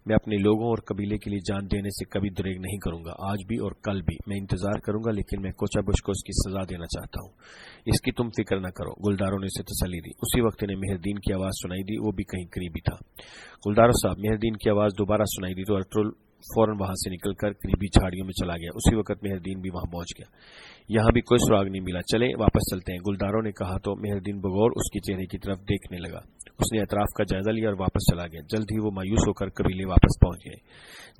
मैं अपने लोगों और कबीले के लिए जान देने से कभी दुरेग नहीं करूंगा। आज भी और कल भी मैं इंतजार करूंगा, लेकिन मैं कोचाबश को उसकी सजा देना चाहता हूं। इसकी तुम फिक्र न करो। गुलदारों ने उसे तसल्ली दी। उसी वक्त इन्हें मेहरदीन की आवाज सुनाई दी। वो भी कहीं करीबी था। गुलदारों साहब, मेहरदीन की आवाज दोबारा सुनाई दी तो अर्थुल फौरन वहां से निकलकर करीबी झाड़ियों में चला गया। उसी वक्त मेहरदीन भी वहां पहुंच गया। यहां भी कोई सुराग नहीं मिला। चले वापस चलते हैं, गुलदारों ने कहा तो मेहरदीन बगौर उसके चेहरे की तरफ देखने लगा। उसने अतराफ का जायजा लिया और वापस चला गया। जल्द ही वो मायूस होकर कबीले वापस पहुंच गए।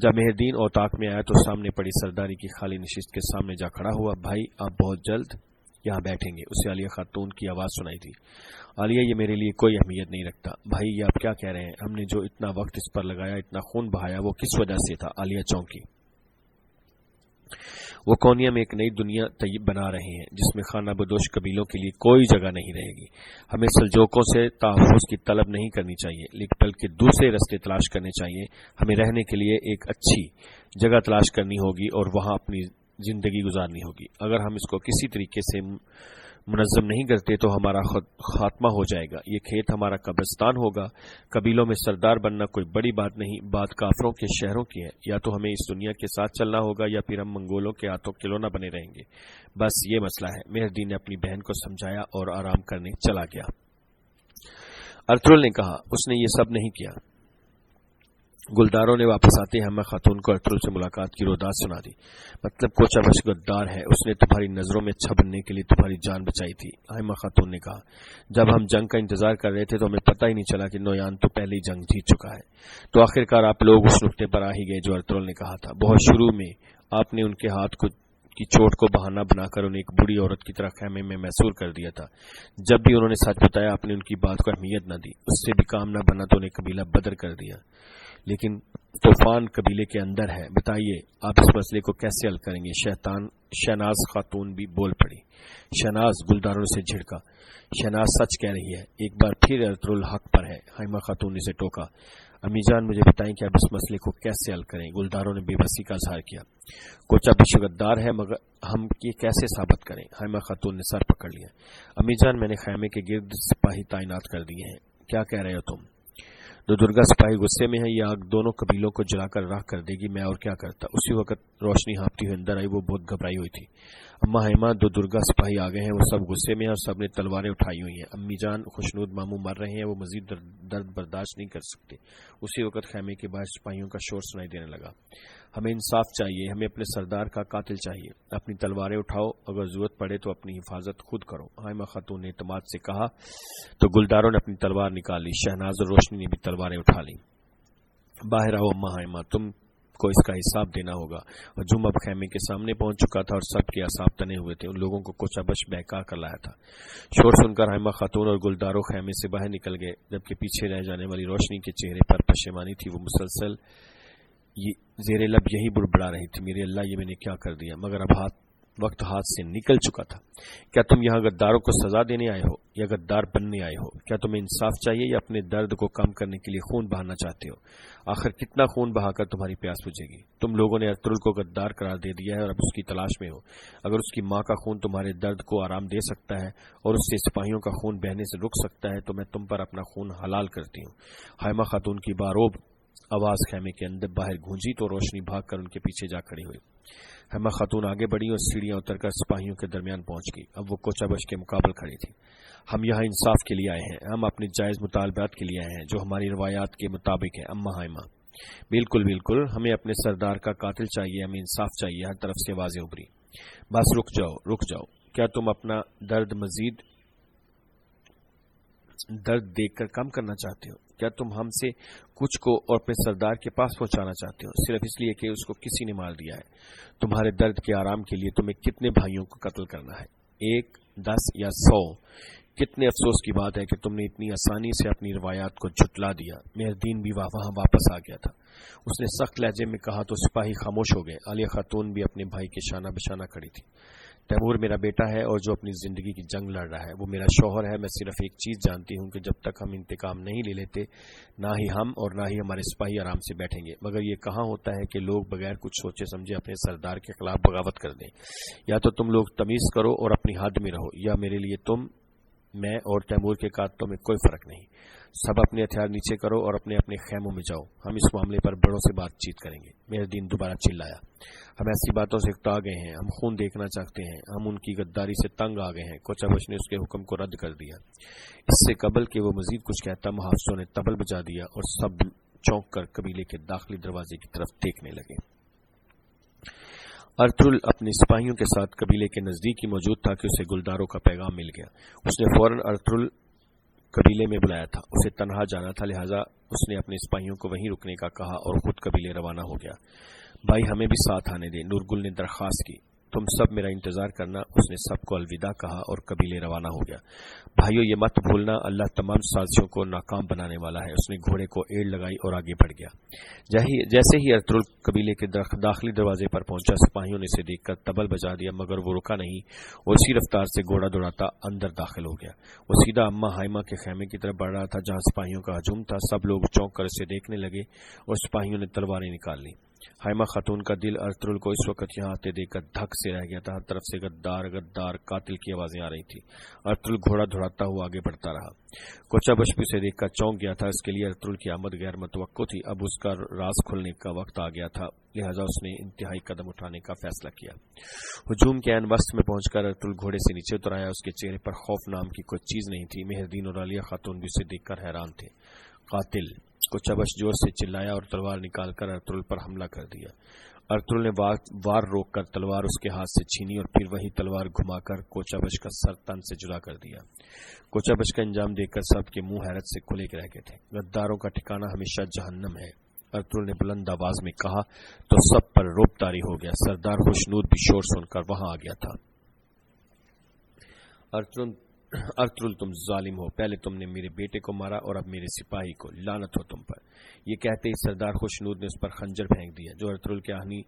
जब मेहरदीन औताक में आया तो सामने पड़ी सरदारी की खाली नशिस्त के सामने जा खड़ा हुआ। भाई, आप बहुत जल्द यहां बैठेंगे? उसे आलिया खातून की आवाज सुनाई थी। आलिया, ये मेरे लिए कोई अहमियत नहीं रखता। भाई, ये आप क्या कह रहे हैं? हमने जो इतना वक्त इस पर लगाया, इतना खून बहाया, वो किस वजह से था? आलिया चौंकी। वो कोनिया में एक नई दुनिया तैयब बना रहे हैं जिसमें खाना बदोश कबीलों के लिए कोई जगह नहीं रहेगी। हमें सल्जोकों से तहफ़्फ़ुज़ की तलब नहीं करनी चाहिए, लेकिन बल्कि दूसरे रास्ते तलाश करने चाहिए। हमें रहने के लिए एक अच्छी जगह तलाश करनी होगी और वहां अपनी जिंदगी गुजारनी होगी। अगर हम इसको किसी तरीके से मुनज़्ज़म नहीं करते तो हमारा खात्मा हो जाएगा। ये खेत हमारा कब्रिस्तान होगा। कबीलों में सरदार बनना कोई बड़ी बात नहीं, बात काफरों के शहरों की है। या तो हमें इस दुनिया के साथ चलना होगा या फिर हम मंगोलों के हाथों खिलौना बने रहेंगे। बस ये मसला है। मेहरदीन ने अपनी बहन को समझाया और आराम करने चला गया। अर्थुल ने कहा, उसने ये सब नहीं किया। गुलदारों ने वापस आते हम्मा खातून को अर्थुल से मुलाकात की रोदात सुना दी। मतलब कोचाबश गद्दार है, उसने तुम्हारी नजरों में अच्छा बनने के लिए तुम्हारी जान बचाई थी। हम्मा खातून ने कहा, जब हम जंग का इंतजार कर रहे थे तो हमें पता ही नहीं चला कि नोयान तो पहले ही जंग जीत चुका है। तो आखिरकार आप लोग उस नुक्ते पर आ ही गए जो अर्थुल ने कहा था। बहुत शुरू में आपने उनके हाथ की चोट को बहाना बनाकर उन्हें एक बुरी औरत की तरह खेमे में महसूर कर दिया था। जब भी उन्होंने सच बताया आपने उनकी बात को अहमियत न दी। उससे भी काम न बना तो उन्हें कबीला बदर कर दिया। लेकिन तूफान कबीले के अंदर है। बताइए आप इस मसले को कैसे हल करेंगे? शहनाज खातून भी बोल पड़ी। शहनाज, गुलदारों से झिड़का। शहनाज सच कह रही है, एक बार फिर अर्थुल हक पर है। हम्मा खातून ने से टोका। अम्मी जान, मुझे बताएं कि आप इस मसले को कैसे हल करें? गुलदारों ने बेबसी का इजहार किया। कोचाबश गद्दार है, मगर हम ये कैसे साबित करें? हम्मा खातून ने सर पकड़ लिया। अम्मी जान, मैंने खैमे के गिर्द सिपाही तैनात कर दिए हैं। क्या कह रहे हो तुम? दो दुर्गा सिपाही गुस्से में है, ये आग दोनों कबीलों को जलाकर राख कर देगी। मैं और क्या करता? उसी वक्त रोशनी हाँपती हुई अंदर आई। वो बहुत घबराई हुई थी। अम्मा हेमा, दो दुर्गा सिपाही आ गए हैं। वो सब गुस्से में हैं और सबने तलवारें उठाई हुई हैं। अम्मी जान, खुशनूद मामू मर रहे हैं, वो मजीद दर्द बर्दाश्त नहीं कर सकते। उसी वक्त खैमे के बाहर सिपाहियों का शोर सुनाई देने लगा। हमें इंसाफ चाहिए, हमें अपने सरदार का कातिल चाहिए। अपनी तलवारें उठाओ, अगर जरूरत पड़े तो अपनी हिफाजत खुद करो। हम्मा खातून ने इत्मीनान से कहा तो गुलदारों ने अपनी तलवार निकाल ली। शहनाज और रोशनी ने भी तलवारें उठा ली। बाहर आओ अम्मा हेमा, तुमको इसका हिसाब देना होगा। और जुम अब खैमे के सामने पहुंच चुका था और सबके असाब तने हुए थे। उन लोगों को कोचाबश बहका कर लाया था। शोर सुनकर हम्मा खातून और गुलदारों खैमे से बाहर निकल गए। जबकि पीछे रह जाने वाली रोशनी के चेहरे पर पशेमानी थी। वो मुसलसल जेरे लब यही बुड़बड़ा रही थी, मेरे अल्लाह, ये मैंने क्या कर दिया? मगर अब वक्त हाथ से निकल चुका था। क्या तुम यहाँ गद्दारों को सजा देने आए हो या गद्दार बनने आए हो? क्या तुम्हें इंसाफ चाहिए या अपने दर्द को कम करने के लिए खून बहाना चाहते हो? आखिर कितना खून बहाकर तुम्हारी प्यास बुझेगी? तुम लोगों ने अर्थुल को गद्दार करार दे दिया है और अब उसकी तलाश में हो। अगर उसकी माँ का खून तुम्हारे दर्द को आराम दे सकता है और उससे सिपाहियों का खून बहने से रुक सकता है तो मैं तुम पर अपना खून हलाल करती हूँ। हम्मा खातून की बारोब आवाज खैमे के अंदर बाहर गूंजी तो रोशनी भागकर उनके पीछे जा खड़ी हुई। हम्मा खातून आगे बढ़ी और सीढ़ियां उतरकर सिपाहियों के दरमियान पहुंच गई। अब वो कोचाबश के मुकाबले खड़ी थी। हम यहाँ इंसाफ के लिए आए हैं, हम अपने जायज मुतालबात के लिए आए हैं जो हमारी रवायात के मुताबिक है। अम्मा हेमा, बिल्कुल बिल्कुल, हमें अपने सरदार का कातिल चाहिए, हमें इंसाफ चाहिए। हर तरफ से आवाजें उभरी। बस रुक जाओ, रुक जाओ। क्या तुम अपना दर्द मजीद दर्द देखकर कम करना चाहते हो? کیا تم ہم سے کچھ کو اور اپنے سردار کے پاس پہنچانا چاہتے ہو صرف اس لیے کہ اس کو کسی نے مار دیا ہے؟ تمہارے درد کے آرام کے لیے تمہیں کتنے بھائیوں کو قتل کرنا ہے؟ 1، 10 یا 100؟ کتنے افسوس کی بات ہے کہ تم نے اتنی آسانی سے اپنی روایات کو جھٹلا دیا۔ مہردین بھی وہاں واپس آ گیا تھا۔ اس نے سخت لہجے میں کہا تو سپاہی خاموش ہو گئے۔ عالیہ خاتون بھی اپنے بھائی کے شانہ بشانہ کھڑی تھی۔ تیمور میرا بیٹا ہے اور جو اپنی زندگی کی جنگ لڑ رہا ہے، وہ میرا شوہر ہے۔ میں صرف ایک چیز جانتی ہوں کہ جب تک ہم انتقام نہیں لے لیتے، نہ ہی ہم اور نہ ہی ہمارے سپاہی آرام سے بیٹھیں گے۔ مگر یہ کہاں ہوتا ہے کہ لوگ بغیر کچھ سوچے سمجھے اپنے سردار کے خلاف بغاوت کر دیں۔ یا تو تم لوگ تمیز کرو اور اپنی حد میں رہو، یا میرے لیے تم، میں اور تیمور کے قاتلوں میں کوئی فرق نہیں۔ سب اپنے ہتھیار نیچے کرو اور اپنے اپنے خیموں میں جاؤ، ہم اس معاملے پر بڑوں سے بات چیت کریں گے۔ مہردین دوبارہ چلایا، ہم ایسی باتوں سے اکتا گئے ہیں، ہم خون دیکھنا چاہتے ہیں، ہم ان کی غداری سے تنگ آ گئے ہیں۔ کوچابش نے اس کے حکم کو رد کر دیا۔ اس سے قبل کہ وہ مزید کچھ کہتا، محافظوں نے طبل بجا دیا اور سب چونک کر قبیلے کے داخلی دروازے کی طرف دیکھنے لگے۔ ارطغرل اپنے سپاہیوں کے ساتھ قبیلے کے نزدیک ہی موجود تھا کہ اسے گلداروں کا پیغام مل گیا۔ اس نے فوراً ارطغرل قبیلے میں بلایا تھا، اسے تنہا جانا تھا، لہذا اس نے اپنے سپاہیوں کو وہیں رکنے کا کہا اور خود قبیلے روانہ ہو گیا۔ بھائی ہمیں بھی ساتھ آنے دے، نورگل نے درخواست کی۔ تم سب میرا انتظار کرنا۔ اس نے سب کو الوداع کہا اور قبیلے روانہ ہو گیا۔ بھائیو یہ مت بھولنا، اللہ تمام سازشوں کو ناکام بنانے والا ہے۔ اس نے گھوڑے کو ایڑ لگائی اور آگے بڑھ گیا۔ جیسے ہی ارطغرل قبیلے کے داخلی دروازے پر پہنچا، سپاہیوں نے اسے دیکھ کر طبل بجا دیا، مگر وہ رکا نہیں اور اسی رفتار سے گھوڑا دوڑاتا اندر داخل ہو گیا۔ وہ سیدھا اما ہائمہ کے خیمے کی طرف بڑھ رہا تھا جہاں سپاہیوں کا ہجوم تھا۔ سب لوگ چونک کر اسے دیکھنے لگے اور سپاہیوں نے تلواریں نکال لی۔ ہائمہ خاتون کا دل ارطغرل کو اس وقت یہاں آتے دیکھ کر دھک سے رہ گیا تھا۔ ہر طرف سے غدار غدار قاتل کی آوازیں آ رہی تھی۔ ارطغرل گھوڑا دوڑاتا ہوا آگے بڑھتا رہا۔ کوچابش بھی اسے دیکھ کر چونک گیا تھا۔ اس کے لیے ارطغرل کی آمد غیر متوقع تھی۔ اب اس کا راز کھلنے کا وقت آ گیا تھا، لہذا اس نے انتہائی قدم اٹھانے کا فیصلہ کیا۔ ہجوم کے عین وسط میں پہنچ کر ارطغرل گھوڑے سے نیچے اتر آیا۔ اس کے چہرے پر خوف نام کی کوئی چیز نہیں تھی۔ مہردین اور عالیہ خاتون بھی اسے دیکھ کر حیران تھے۔ قاتل! کوچابش زور سے چلایا اور تلوار نکال کر ارطغرل پر حملہ کر دیا۔ ارطغرل نے وار روک کر تلوار اس کے ہاتھ سے چھینی اور پھر وہی تلوار گھما کر کوچابش کا سر تن سے جدا کر دیا۔ کوچابش کا انجام دیکھ کر سب کے منہ حیرت سے کھلے رہ گئے تھے۔ غداروں کا ٹھکانہ ہمیشہ جہنم ہے، ارطغرل نے بلند آواز میں کہا تو سب پر رعب طاری ہو گیا۔ سردار خوشنود بھی شور سن کر وہاں آ گیا تھا۔ ارطغرل تم ظالم ہو، پہلے تم نے میرے بیٹے کو مارا اور اب میرے سپاہی کو، لعنت ہو تم پر۔ یہ کہتے ہی سردار خوشنود نے اس پر خنجر پھینک دیا جو ارطغرل کے آہنی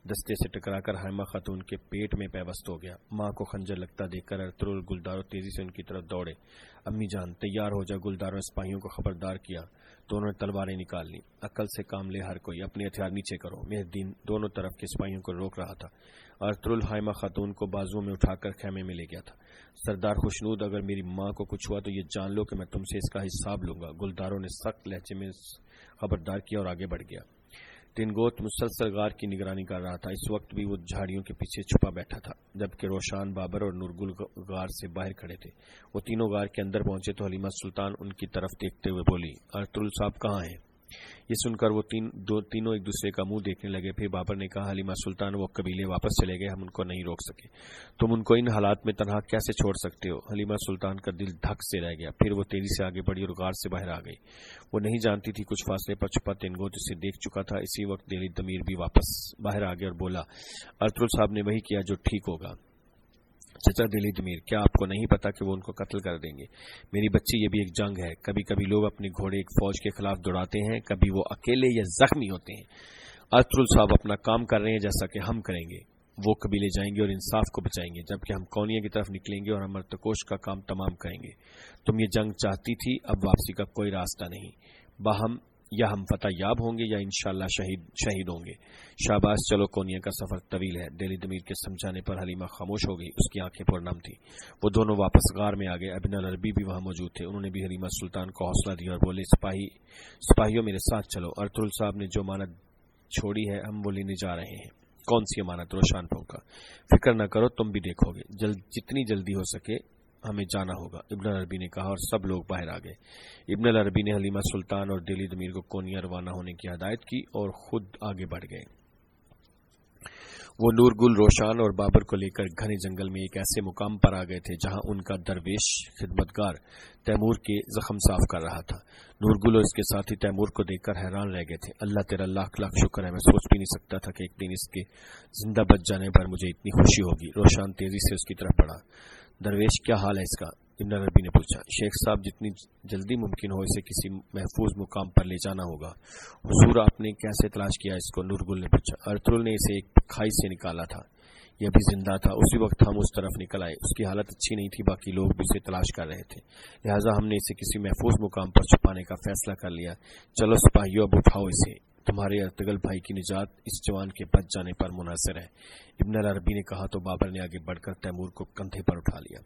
دستے سے ٹکرا کر ہائمہ خاتون کے پیٹ میں پیوست ہو گیا۔ ماں کو خنجر لگتا دیکھ کر ارطغرل گلداروں تیزی سے ان کی طرف دوڑے۔ امی جان تیار ہو جا، گلداروں نے سپاہیوں کو خبردار کیا تو انہوں نے تلواریں نکال لی۔ عقل سے کام لے ہر کوئی، اپنے ہتھیار نیچے کرو۔ مہردین دونوں طرف کے سپاہیوں کو روک رہا تھا۔ ارطغرل ہائمہ خاتون کو بازوؤں میں اٹھا کر خیمے میں لے گیا تھا۔ سردار خوشنود اگر میری ماں کو کچھ ہوا تو یہ جان لو کہ میں تم سے اس کا حساب لوں گا، گلداروں نے سخت لہجے میں خبردار کیا اور آگے بڑھ گیا۔ ٹنگوت مسلسل غار کی نگرانی کر رہا تھا۔ اس وقت بھی وہ جھاڑیوں کے پیچھے چھپا بیٹھا تھا، جبکہ روشان، بابر اور نورگل غار سے باہر کھڑے تھے۔ وہ تینوں غار کے اندر پہنچے تو حلیمہ سلطان ان کی طرف دیکھتے ہوئے بولی، ارطغرل صاحب کہاں ہیں؟ یہ سن کر وہ تینوں ایک دوسرے کا منہ دیکھنے لگے۔ پھر بابر نے کہا، حلیمہ سلطان وہ قبیلے واپس چلے گئے، ہم ان کو نہیں روک سکے، تم ان کو ان حالات میں تنہا کیسے چھوڑ سکتے ہو؟ حلیمہ سلطان کا دل دھک سے رہ گیا۔ پھر وہ تیزی سے آگے بڑھی اور غار سے باہر آ گئی۔ وہ نہیں جانتی تھی کچھ فاصلے پر چھپا تنگوت اسے دیکھ چکا تھا۔ اسی وقت دہلی دمیر بھی واپس باہر آ گیا اور بولا، ارطغرل صاحب نے وہی کیا جو ٹھیک ہوگا۔ چچا دہلی دمیر، کیا آپ کو نہیں پتا کہ وہ ان کو قتل کر دیں گے؟ میری بچی، یہ بھی ایک جنگ ہے۔ کبھی کبھی لوگ اپنے گھوڑے ایک فوج کے خلاف دوڑاتے ہیں، کبھی وہ اکیلے یا زخمی ہوتے ہیں۔ ارطغرل صاحب اپنا کام کر رہے ہیں جیسا کہ ہم کریں گے، وہ قبیلے جائیں گے اور انصاف کو بچائیں گے، جبکہ ہم کونیا کی طرف نکلیں گے اور ہم ارتکوش کا کام تمام کریں گے۔ تم یہ جنگ چاہتی تھی، اب واپسی کا کوئی راستہ نہیں، باہم یا ہم فتح یاب ہوں گے یا انشاءاللہ شہید ہوں گے۔ شاباش، چلو، کونیا کا سفر طویل ہے۔ دہلی دمیر کے سمجھانے پر حلیمہ خاموش ہو گئی، اس کی آنکھیں پرنم تھی۔ وہ دونوں واپس غار میں آ گئے۔ ابن العربی بھی وہاں موجود تھے، انہوں نے بھی حلیمہ سلطان کو حوصلہ دیا اور بولے، سپاہیوں میرے ساتھ چلو، ارطغرل صاحب نے جو امانت چھوڑی ہے ہم وہ لینے جا رہے ہیں۔ کون سی امانت؟ روشان پھونکا۔ فکر نہ کرو، تم بھی دیکھو گے، جتنی جلدی ہو سکے ہمیں جانا ہوگا، ابن العربی نے کہا، اور سب لوگ باہر آ گئے۔ ابن العربی نے حلیمہ سلطان اور دہلی دمیر کو کونیا روانہ ہونے کی ہدایت کی اور خود آگے بڑھ گئے۔ وہ نور گل روشان اور بابر کو لے کر گھنے جنگل میں ایک ایسے مقام پر آ گئے تھے جہاں ان کا درویش خدمتگار تیمور کے زخم صاف کر رہا تھا۔ نور گل اور اس کے ساتھی تیمور کو دیکھ کر حیران رہ گئے تھے۔ اللہ تیرا لاکھ لاکھ شکر ہے، میں سوچ بھی نہیں سکتا تھا کہ ایک دن اس کے زندہ بچ جانے پر مجھے اتنی خوشی ہوگی۔ روشان تیزی سے اس کی طرف بڑھا۔ درویش کیا حال ہے اس کا؟ ابن عربی نے پوچھا۔ شیخ صاحب جتنی جلدی ممکن ہو اسے کسی محفوظ مقام پر لے جانا ہوگا۔ حضور آپ نے کیسے تلاش کیا اس کو؟ نورگل نے پوچھا۔ ارطغرل نے اسے ایک کھائی سے نکالا تھا، یہ بھی زندہ تھا، اسی وقت ہم اس طرف نکل آئے۔ اس کی حالت اچھی نہیں تھی، باقی لوگ بھی اسے تلاش کر رہے تھے، لہٰذا ہم نے اسے کسی محفوظ مقام پر چھپانے کا فیصلہ کر لیا۔ چلو سپاہیوں اب اٹھاؤ اسے، تمہارے ارطغرل بھائی کی نجات اس جوان کے بچ جانے پر منحصر ہے، ابن العربی نے کہا تو بابر نے آگے بڑھ کر تیمور کو کندھے پر اٹھا لیا۔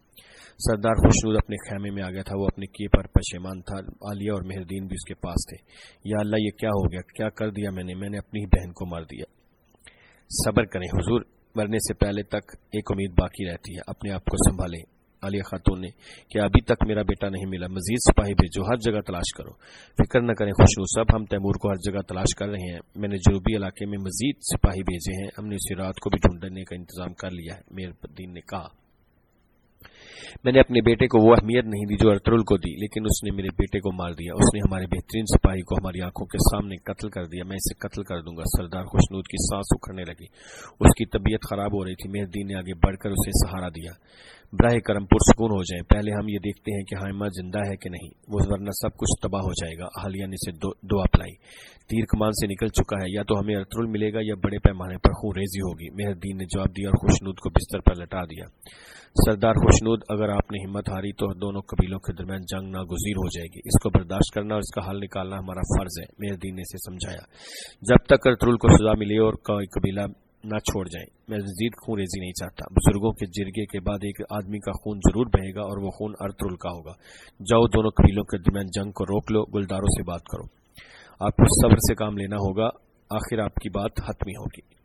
سردار خوشنود اپنے خیمے میں آ گیا تھا، وہ اپنے کیے پر پشیمان تھا۔ عالیہ اور مہردین بھی اس کے پاس تھے۔ یا اللہ یہ کیا ہو گیا؟ کیا کر دیا میں نے اپنی ہی بہن کو مار دیا۔ صبر کریں حضور، مرنے سے پہلے تک ایک امید باقی رہتی ہے، اپنے آپ کو سنبھالیں۔ عالیہ خاتون نے کہ ابھی تک میرا بیٹا نہیں ملا، مزید سپاہی بھیجو، ہر جگہ تلاش کرو۔ فکر نہ کریں خوشنود صاحب، ہم تیمور کو ہر جگہ تلاش کر رہے ہیں، میں نے جنوبی علاقے میں مزید سپاہی بھیجے ہیں، ہم نے اسی رات کو بھی ڈھونڈنے کا انتظام کر لیا ہے۔ مہردین نے کہا میں نے اپنے بیٹے کو وہ اہمیت نہیں دی جو ارطغرل کو دی، لیکن اس نے میرے بیٹے کو مار دیا، اس نے ہمارے بہترین سپاہی کو ہماری آنکھوں کے سامنے قتل کر دیا، میں اسے قتل کر دوں گا۔ سردار خوشنود کی سانس اکھڑنے لگی، اس کی طبیعت خراب ہو رہی تھی۔ مہردین نے آگے بڑھ کر اسے سہارا دیا۔ براہ کرم پرسکون ہو جائیں، پہلے ہم یہ دیکھتے ہیں کہ حائمہ زندہ ہے کہ نہیں، وہ ورنہ سب کچھ تباہ ہو جائے گا۔ اہلیہ نے اسے دعا پلائی۔ تیر کمان سے نکل چکا ہے، یا تو ہمیں ارطغرل ملے گا یا بڑے پیمانے پر خون ریزی ہوگی۔ مہردین نے جواب دیا اور خوشنود کو بستر پر لٹا دیا۔ سردار خوشنود، اگر آپ نے ہمت ہاری تو دونوں قبیلوں کے درمیان جنگ ناگزیر ہو جائے گی، اس کو برداشت کرنا اور اس کا حل نکالنا ہمارا فرض ہے۔ مہردین نے اسے سمجھایا۔ جب تک ارطغرل کو سزا ملے اور کوئی قبیلہ نہ چھوڑ جائیں، میں مزید خون ریزی نہیں چاہتا۔ بزرگوں کے جرگے کے بعد ایک آدمی کا خون ضرور بہے گا اور وہ خون ارطغرل کا ہوگا۔ جاؤ دونوں قبیلوں کے درمیان جنگ کو روک لو، گلداروں سے بات کرو، آپ کو صبر سے کام لینا ہوگا، آخر آپ کی بات حتمی ہوگی۔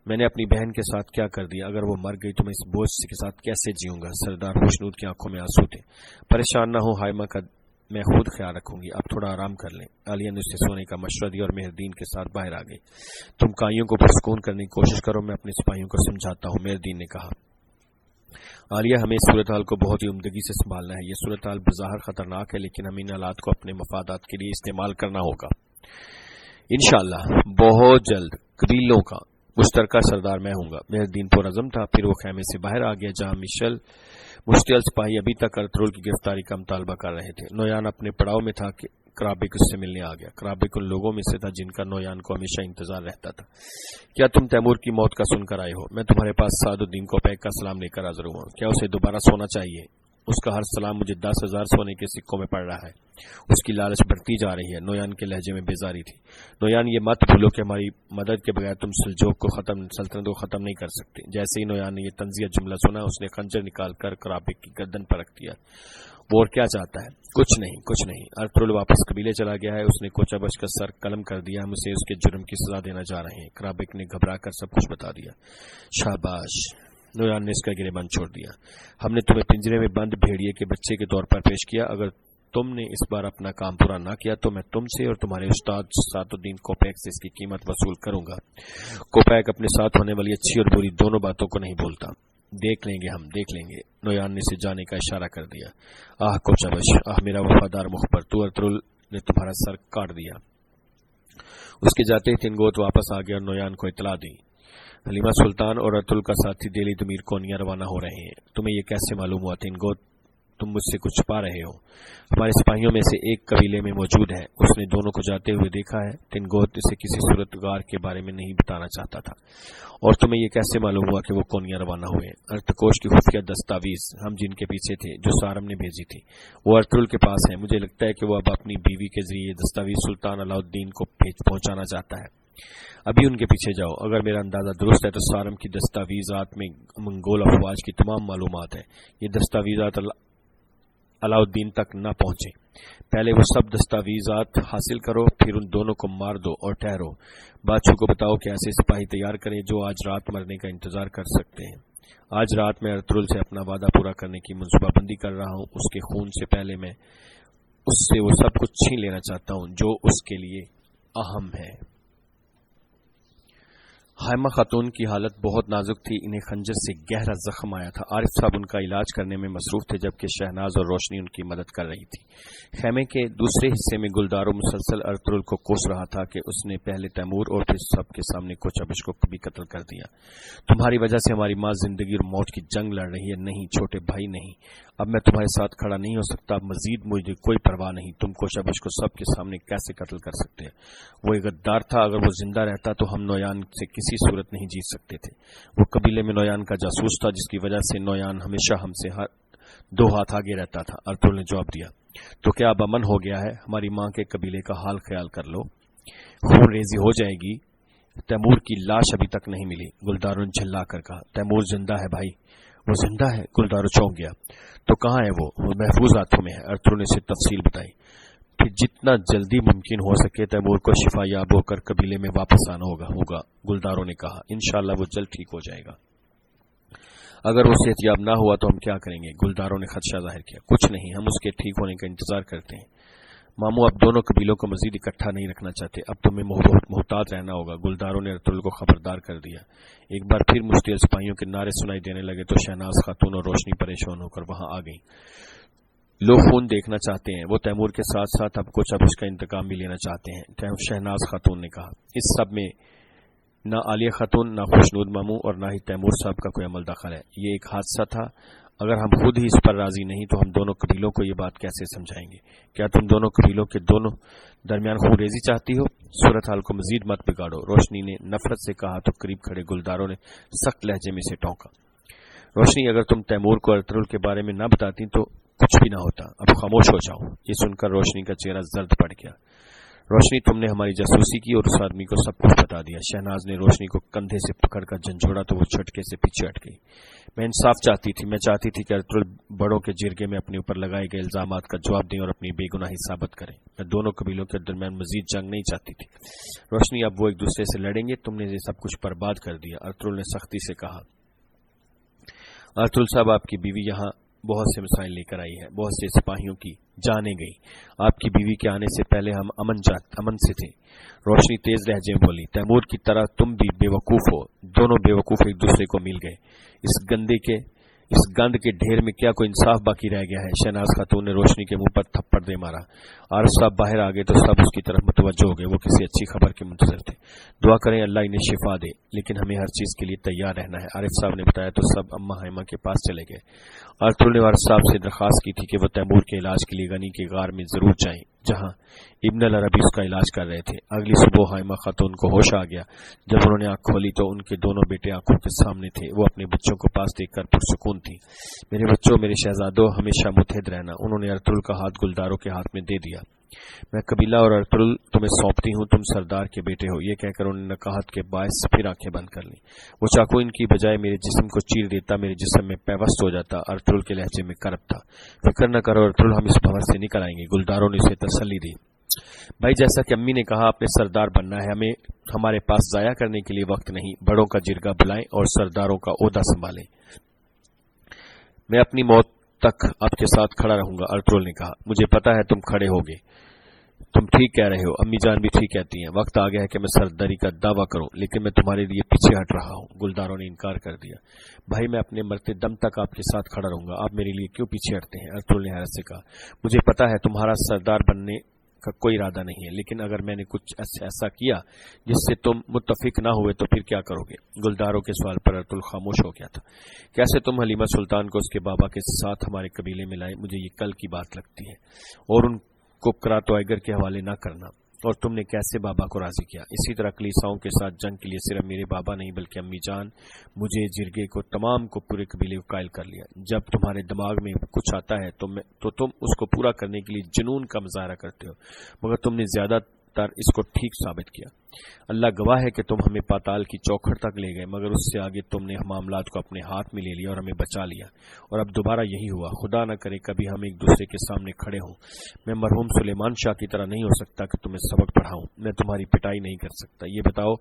میں نے اپنی بہن کے ساتھ کیا کر دیا؟ اگر وہ مر گئی تو میں اس بوجھ کے ساتھ کیسے جیوں گا؟ سردار خوشنود کی آنکھوں میں آنسو تھے۔ پریشان نہ ہو حائمہ کا میں خود خیال رکھوں گی، آپ تھوڑا آرام کر لیں۔ عالیہ نے اسے سونے کا مشورہ دیا اور مہردین کے ساتھ باہر آ گئی۔ تم کائیوں کو پرسکون کرنے کی کوشش کرو، میں اپنے سپاہیوں کو سمجھاتا ہوں، مہردین نے کہا۔ عالیہ ہمیں اس صورتحال کو بہت ہی عمدگی سے سنبھالنا ہے، یہ صورتحال بظاہر خطرناک ہے لیکن ہمیں ان حالات کو اپنے مفادات کے لیے استعمال کرنا ہوگا۔ انشاءاللہ بہت جلد قبیلوں کا مشترکہ سردار میں ہوں گا۔ مہردین پرعزم تھا، پھر وہ خیمے سے باہر آ گیا جہاں مشتعل سپاہی ابھی تک ارطغرل کی گرفتاری کا مطالبہ کر رہے تھے۔ نویان اپنے پڑاؤ میں تھا کہ کرابک اس سے ملنے آ گیا۔ کرابک ان لوگوں میں سے تھا جن کا نویان کو ہمیشہ انتظار رہتا تھا۔ کیا تم تیمور کی موت کا سن کر آئے ہو؟ میں تمہارے پاس سعد الدین کوپیک کا سلام لے کر حاضر ہوا ہوں، کیا اسے دوبارہ سونا چاہیے؟ اس کا ہر سلام مجھے 10,000 سونے کے سکوں میں پڑ رہا ہے، اس کی لالچ بڑھتی جا رہی ہے۔ نویان کے لہجے میں بیزاری تھی۔ نویان یہ مت بھولو کہ ہماری مدد کے بغیر تم سلطنت کو ختم نہیں کر سکتے۔ جیسے ہی نویان نے یہ طنزیہ جملہ سنا، اس نے خنجر نکال کر کرابک کی گردن پر رکھ دیا۔ وہ اور کیا چاہتا ہے؟ کچھ نہیں۔ ارطغرل واپس قبیلے چلا گیا ہے، اس نے کوچہ بچ کا سر قلم کر دیا، ہم اسے اس کے جرم کی سزا دینا چاہ رہے ہیں۔ کرابک نے گھبرا کر سب کچھ بتا دیا۔ شاباش، نویان نے اس کا گریبان چھوڑ دیا۔ ہم نے تمہیں پنجرے میں بند بھیڑیے کے بچے کے طور پر پیش کیا، اگر تم نے اس بار اپنا کام پورا نہ کیا تو میں تم سے اور تمہارے استاد سعد الدین کوپیک سے اس کی قیمت وصول کروں گا۔ کوپیک اپنے ساتھ ہونے والی اچھی اور بری دونوں باتوں کو نہیں بولتا۔ دیکھ لیں گے۔ نویان نے اسے جانے کا اشارہ کر دیا۔ آہ کوچہ بچ، آہ میرا وفادار مخبر، تو ارطغرل نے تمہارا سر کاٹ دیا۔ اس کے جاتے ہی تنگوت واپس آ گیا اور نویان کو اطلاع دی۔ حلیمہ سلطان اور ارطغرل کا ساتھی دہلی دمیر کونیا روانہ ہو رہے ہیں۔ تمہیں یہ کیسے معلوم ہوا تنگوت؟ تم مجھ سے کچھ چھپا رہے ہو؟ ہمارے سپاہیوں میں سے ایک قبیلے میں موجود ہے، اس نے دونوں کو جاتے ہوئے دیکھا ہے۔ تنگوت اسے کسی صورتگار کے بارے میں نہیں بتانا چاہتا تھا۔ اور تمہیں یہ کیسے معلوم ہوا کہ وہ کونیا روانہ ہوئے؟ ارتکوش کی خفیہ دستاویز ہم جن کے پیچھے تھے، جو سارم نے بھیجی تھی، وہ ارطغرل کے پاس ہے۔ مجھے لگتا ہے کہ وہ اب اپنی بیوی کے ذریعے دستاویز سلطان علاء الدین کو پہنچانا چاہتا ہے۔ ابھی ان کے پیچھے جاؤ، اگر میرا اندازہ درست ہے تو سارم کی دستاویزات میں منگول افواج کی تمام معلومات ہیں۔ یہ دستاویزات علاء الدین تک نہ پہنچے، پہلے وہ سب دستاویزات حاصل کرو، پھر ان دونوں کو مار دو اور ٹھہرو۔ بادشاہ کو بتاؤ کہ ایسے سپاہی تیار کریں جو آج رات مرنے کا انتظار کر سکتے ہیں۔ آج رات میں ارطغرل سے اپنا وعدہ پورا کرنے کی منصوبہ بندی کر رہا ہوں۔ اس کے خون سے پہلے میں اس سے وہ سب کچھ چھین لینا چاہتا ہوں جو اس کے لیے اہم ہے۔ حائمہ خاتون کی حالت بہت نازک تھی. انہیں خنجر سے گہرا زخم آیا تھا. عارف صاحب ان کا علاج کرنے میں مصروف تھے جبکہ شہناز اور روشنی ان کی مدد کر رہی تھی. خیمے کے دوسرے حصے میں گلدارو مسلسل ارطغرل کو کوس رہا تھا کہ اس نے پہلے تیمور اور پھر سب کے سامنے کوچابش کو کبھی قتل کر دیا. تمہاری وجہ سے ہماری ماں زندگی اور موت کی جنگ لڑ رہی ہے. نہیں چھوٹے بھائی نہیں, اب میں تمہارے ساتھ کھڑا نہیں ہو سکتا. مزید مجھے کوئی پرواہ نہیں. تم کوچابش کو سب کے سامنے کیسے قتل کر سکتے؟ وہ ایک غدار تھا. اگر وہ زندہ رہتا تو ہم نویان سے کسی صورت نہیں جیت سکتے تھے. وہ قبیلے میں نویان کا جاسوس تھا جس کی وجہ سے نویان ہمیشہ ہم سے دو ہاتھ آگے رہتا تھا. ارطغرل نے جواب دیا. تو کیا اب امن ہو گیا ہے؟ ہماری ماں کے قبیلے کا حال خیال کر لو. خون ریزی ہو جائے گی. تیمور کی لاش ابھی تک نہیں ملی. گلدارو نے جھلا کر کہا. تیمور زندہ ہے بھائی, وہ زندہ ہے. گلدارو چونک گیا. تو کہاں ہے وہ محفوظ ہاتھوں میں ہے. ارطغرل نے اسے تفصیل بتائی. پھر جتنا جلدی ممکن ہو سکے تیمور کو شفا یاب ہو کر قبیلے میں واپس آنا ہوگا. گلدارو نے کہا. انشاءاللہ وہ جلد ٹھیک ہو جائے گا. اگر وہ صحت یاب نہ ہوا تو ہم کیا کریں گے؟ گلدارو نے خدشہ ظاہر کیا. کچھ نہیں, ہم اس کے ٹھیک ہونے کا انتظار کرتے ہیں. ماموں اب دونوں قبیلوں کو مزید اکٹھا نہیں رکھنا چاہتے. اب تمہیں محتاط رہنا ہوگا. گلدارو نے ارطغرل کو خبردار کر دیا. ایک بار پھر مشتعل سپاہیوں کے نعرے سنائی دینے لگے تو شہناز خاتون اور روشنی پریشان ہو کر وہاں آ گئیں. لوگ خون دیکھنا چاہتے ہیں. وہ تیمور کے ساتھ ساتھ اب کوچابش کا انتقام بھی لینا چاہتے ہیں. شہناز خاتون نے کہا. اس سب میں نہ عالیہ خاتون, نہ خوشنود ماموں اور نہ ہی تیمور صاحب کا کوئی عمل دخل ہے. یہ ایک حادثہ تھا. اگر ہم خود ہی اس پر راضی نہیں تو ہم دونوں قبیلوں کو یہ بات کیسے سمجھائیں گے؟ کیا تم دونوں قبیلوں کے دونوں درمیان خون ریزی چاہتی ہو؟ صورتحال کو مزید مت بگاڑو. روشنی نے نفرت سے کہا تو قریب کھڑے گلدارو نے سخت لہجے میں سے ٹونکا. روشنی, اگر تم تیمور کو ارطغرل کے بارے میں نہ بتاتی تو کچھ بھی نہ ہوتا. اب خاموش ہو جاؤ. یہ سن کر روشنی کا چہرہ زرد پڑ گیا. روشنی, تم نے ہماری جاسوسی کی اور اس آدمی کو سب کچھ بتا دیا. شہناز نے روشنی کو کندھے سے پکڑ کر جھنجھوڑا تو وہ چھٹکے سے پیچھے ہٹ گئی. میں انصاف چاہتی تھی. میں چاہتی تھی کہ ارطغرل بڑوں کے جرگے میں اپنے اوپر لگائے گئے الزامات کا جواب دیں اور اپنی بے گناہی ثابت کریں. میں دونوں قبیلوں کے درمیان مزید جنگ نہیں چاہتی تھی. روشنی, اب وہ ایک دوسرے سے لڑیں گے. تم نے یہ سب کچھ برباد کر دیا. ارطغرل نے سختی سے کہا. ارطغرل صاحب, آپ کی بیوی یہاں بہت سے مسائل لے کر آئی ہے. بہت سے سپاہیوں کی جانیں گئی. آپ کی بیوی کے آنے سے پہلے ہم امن سے تھے. روشنی تیز لہجے میں بولی. تیمور کی طرح تم بھی بے وقوف ہو. دونوں بے وقوف ایک دوسرے کو مل گئے. اس گند کے ڈھیر میں کیا کوئی انصاف باقی رہ گیا ہے؟ شہناز خاتون نے روشنی کے منہ پر تھپڑ دے مارا. عارف صاحب باہر آ گئے تو سب اس کی طرف متوجہ ہو گئے. وہ کسی اچھی خبر کے منتظر تھے. دعا کریں اللہ انہیں شفا دے, لیکن ہمیں ہر چیز کے لیے تیار رہنا ہے. عارف صاحب نے بتایا تو سب اما حائمہ کے پاس چلے گئے. ارطغرل نے عارف صاحب سے درخواست کی تھی کہ وہ تیمور کے علاج کے لیے غنی کے غار میں ضرور جائیں جہاں ابن العربی اس کا علاج کر رہے تھے. اگلی صبح حائمہ خاتون کو ہوش آ گیا. جب انہوں نے آنکھ کھولی تو ان کے دونوں بیٹے آنکھوں کے سامنے تھے. وہ اپنے بچوں کو پاس دیکھ کر پرسکون تھی. میرے بچوں, میرے شہزادوں, ہمیشہ متحد رہنا. انہوں نے ارطغرل کا ہاتھ گلدارو کے ہاتھ میں دے دیا. میں قبیلہ اور ارطغرل تمہیں سونپتی ہوں. تم سردار کے بیٹے ہو. یہ کہہ کر انہوں نے نقاہت کے باعث پھر آنکھیں بند کر لیں. وہ چاقو ان کی بجائے میرے جسم کو چیر دیتا. میرے جسم میں پیوست ہو جاتا. ارطغرل کے لہجے میں کرب تھا. فکر نہ کرو ارطغرل, ہم اس بھنور سے نکل آئیں گے. گلدارو نے اسے تسلی دی. بھائی, جیسا کہ امی نے کہا, آپ نے سردار بننا ہے. ہمیں ہمارے پاس ضائع کرنے کے لیے وقت نہیں. بڑوں کا جرگہ بلائیں اور سرداروں کا عہدہ سنبھالیں. میں اپنی موت تک آپ کے ساتھ کھڑا رہوں گا. ارطغرل نے کہا. مجھے پتا ہے تم کھڑے ہوگے. تم ٹھیک کہہ رہے ہو. امی جان بھی ٹھیک کہتی ہیں. وقت آ گیا ہے کہ میں سرداری کا دعویٰ کروں, لیکن میں تمہارے لیے پیچھے ہٹ رہا ہوں. گلدارو نے انکار کر دیا. بھائی, میں اپنے مرتے دم تک آپ کے ساتھ کھڑا رہوں گا. آپ میرے لیے کیوں پیچھے ہٹتے ہیں؟ ارطغرل نے حیرت سے کہا. مجھے پتا ہے تمہارا سردار بننے کا کوئی ارادہ نہیں ہے, لیکن اگر میں نے کچھ ایسا کیا جس سے تم متفق نہ ہوئے تو پھر کیا کرو گے؟ گلدارو کے سوال پر ارطغرل خاموش ہو گیا تھا. کیسے تم حلیمہ سلطان کو اس کے بابا کے ساتھ ہمارے قبیلے میں لائے؟ مجھے یہ کل کی بات لگتی ہے. اور ان کو کراتو ایگر کے حوالے نہ کرنا. اور تم نے کیسے بابا کو راضی کیا؟ اسی طرح کلیساؤں کے ساتھ جنگ کے لیے صرف میرے بابا نہیں بلکہ امی جان, مجھے, جرگے کو, تمام کو, پورے قبیلے کو قائل کر لیا. جب تمہارے دماغ میں کچھ آتا ہے تو تم اس کو پورا کرنے کے لیے جنون کا مظاہرہ کرتے ہو, مگر تم نے زیادہ تر اس کو ٹھیک ثابت کیا. اللہ گواہ ہے کہ تم ہمیں پاتال کی چوکھٹ تک لے گئے, مگر اس سے آگے تم نے معاملات کو اپنے ہاتھ میں لے لیا اور ہمیں بچا لیا. اور اب دوبارہ یہی ہوا. خدا نہ کرے کبھی ہم ایک دوسرے کے سامنے کھڑے ہوں. میں مرحوم سلیمان شاہ کی طرح نہیں ہو سکتا کہ تمہیں سبق پڑھاؤں. میں تمہاری پٹائی نہیں کر سکتا. یہ بتاؤ,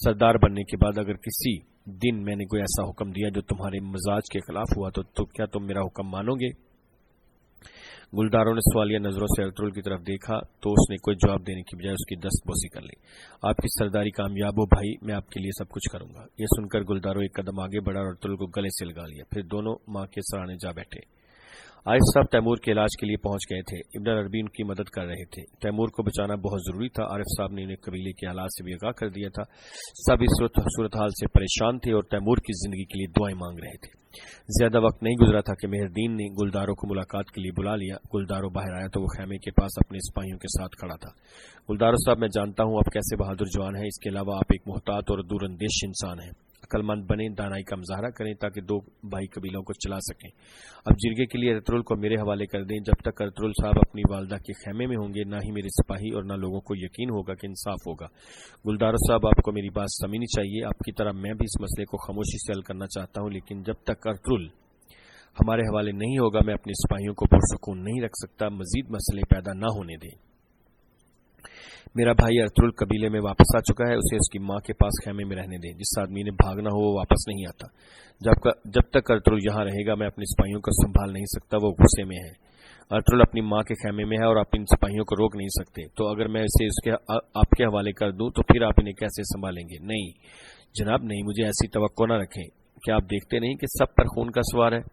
سردار بننے کے بعد اگر کسی دن میں نے کوئی ایسا حکم دیا جو تمہارے مزاج کے خلاف ہوا تو کیا تم میرا حکم مانو گے؟ गुलदारों ने सवालिया नजरों से अर्तुगरुल की तरफ देखा तो उसने कोई जवाब देने की बजाय उसकी दस्तबोसी कर ली। आपकी सरदारी कामयाब हो भाई, मैं आपके लिए सब कुछ करूंगा। यह सुनकर गुलदारों एक कदम आगे बढ़ा और अर्तुगरुल को गले से लगा लिया। फिर दोनों मां के सराहने जा बैठे। आरिफ साहब तैमूर के इलाज के लिए पहुंच गए थे। इब्न अरबी उनकी मदद कर रहे थे। तैमूर को बचाना बहुत जरूरी था। आरिफ साहब ने उन्हें कबीले के हालात से भी आगाह कर दिया था। सब इस सूरत हाल से परेशान थे और तैमूर की जिंदगी के लिए दुआएं मांग रहे थे। ज्यादा वक्त नहीं गुजरा था कि मेहरदीन ने गुलदारों को मुलाकात के लिए बुला लिया। गुलदारों बाहर आया तो वो खेमे के पास अपने सिपाहियों के साथ खड़ा था। गुलदारों साहब, मैं जानता हूं आप कैसे बहादुर जवान हैं, इसके अलावा आप एक मोहतात और दूरंदेश इंसान हैं। अक्लमंद बने, दानाई का मुजाहरा करें ताकि दो भाई कबीलों को चला सकें। अब जिरगे के लिए अर्तुगरुल को मेरे हवाले कर दें। जब तक अर्तुगरुल साहब अपनी वालदा के खेमे में होंगे, ना ही मेरे सिपाही और ना लोगों को यकीन होगा कि इंसाफ होगा। गुलदारों साहब, आपको मेरी बात समझनी चाहिए। आपकी तरह मैं भी इस मसले को खामोशी से हल करना चाहता हूं, लेकिन जब तक अर्तुगरुल हमारे हवाले नहीं होगा, मैं अपने सिपाहियों को पुरसुकून नहीं रख सकता। मजीद मसले पैदा न होने दें। मेरा भाई अर्तुगरुल कबीले में वापस आ चुका है, उसे उसकी मां के पास खेमे में रहने दें। जिस आदमी ने भागना हो वो वापस नहीं आता। जब तक अर्तुगरुल यहाँ रहेगा, मैं अपने सिपाहियों को संभाल नहीं सकता। वो गुस्से में है। अर्तुगरुल अपनी मां के खेमे में है और आप इन सिपाहियों को रोक नहीं सकते। तो अगर मैं इसे आपके हवाले कर दूं तो फिर आप इन्हें कैसे संभालेंगे? नहीं जनाब, नहीं, मुझे ऐसी तवक्को न रखें। क्या आप देखते नहीं कि सब पर खून का सवार है?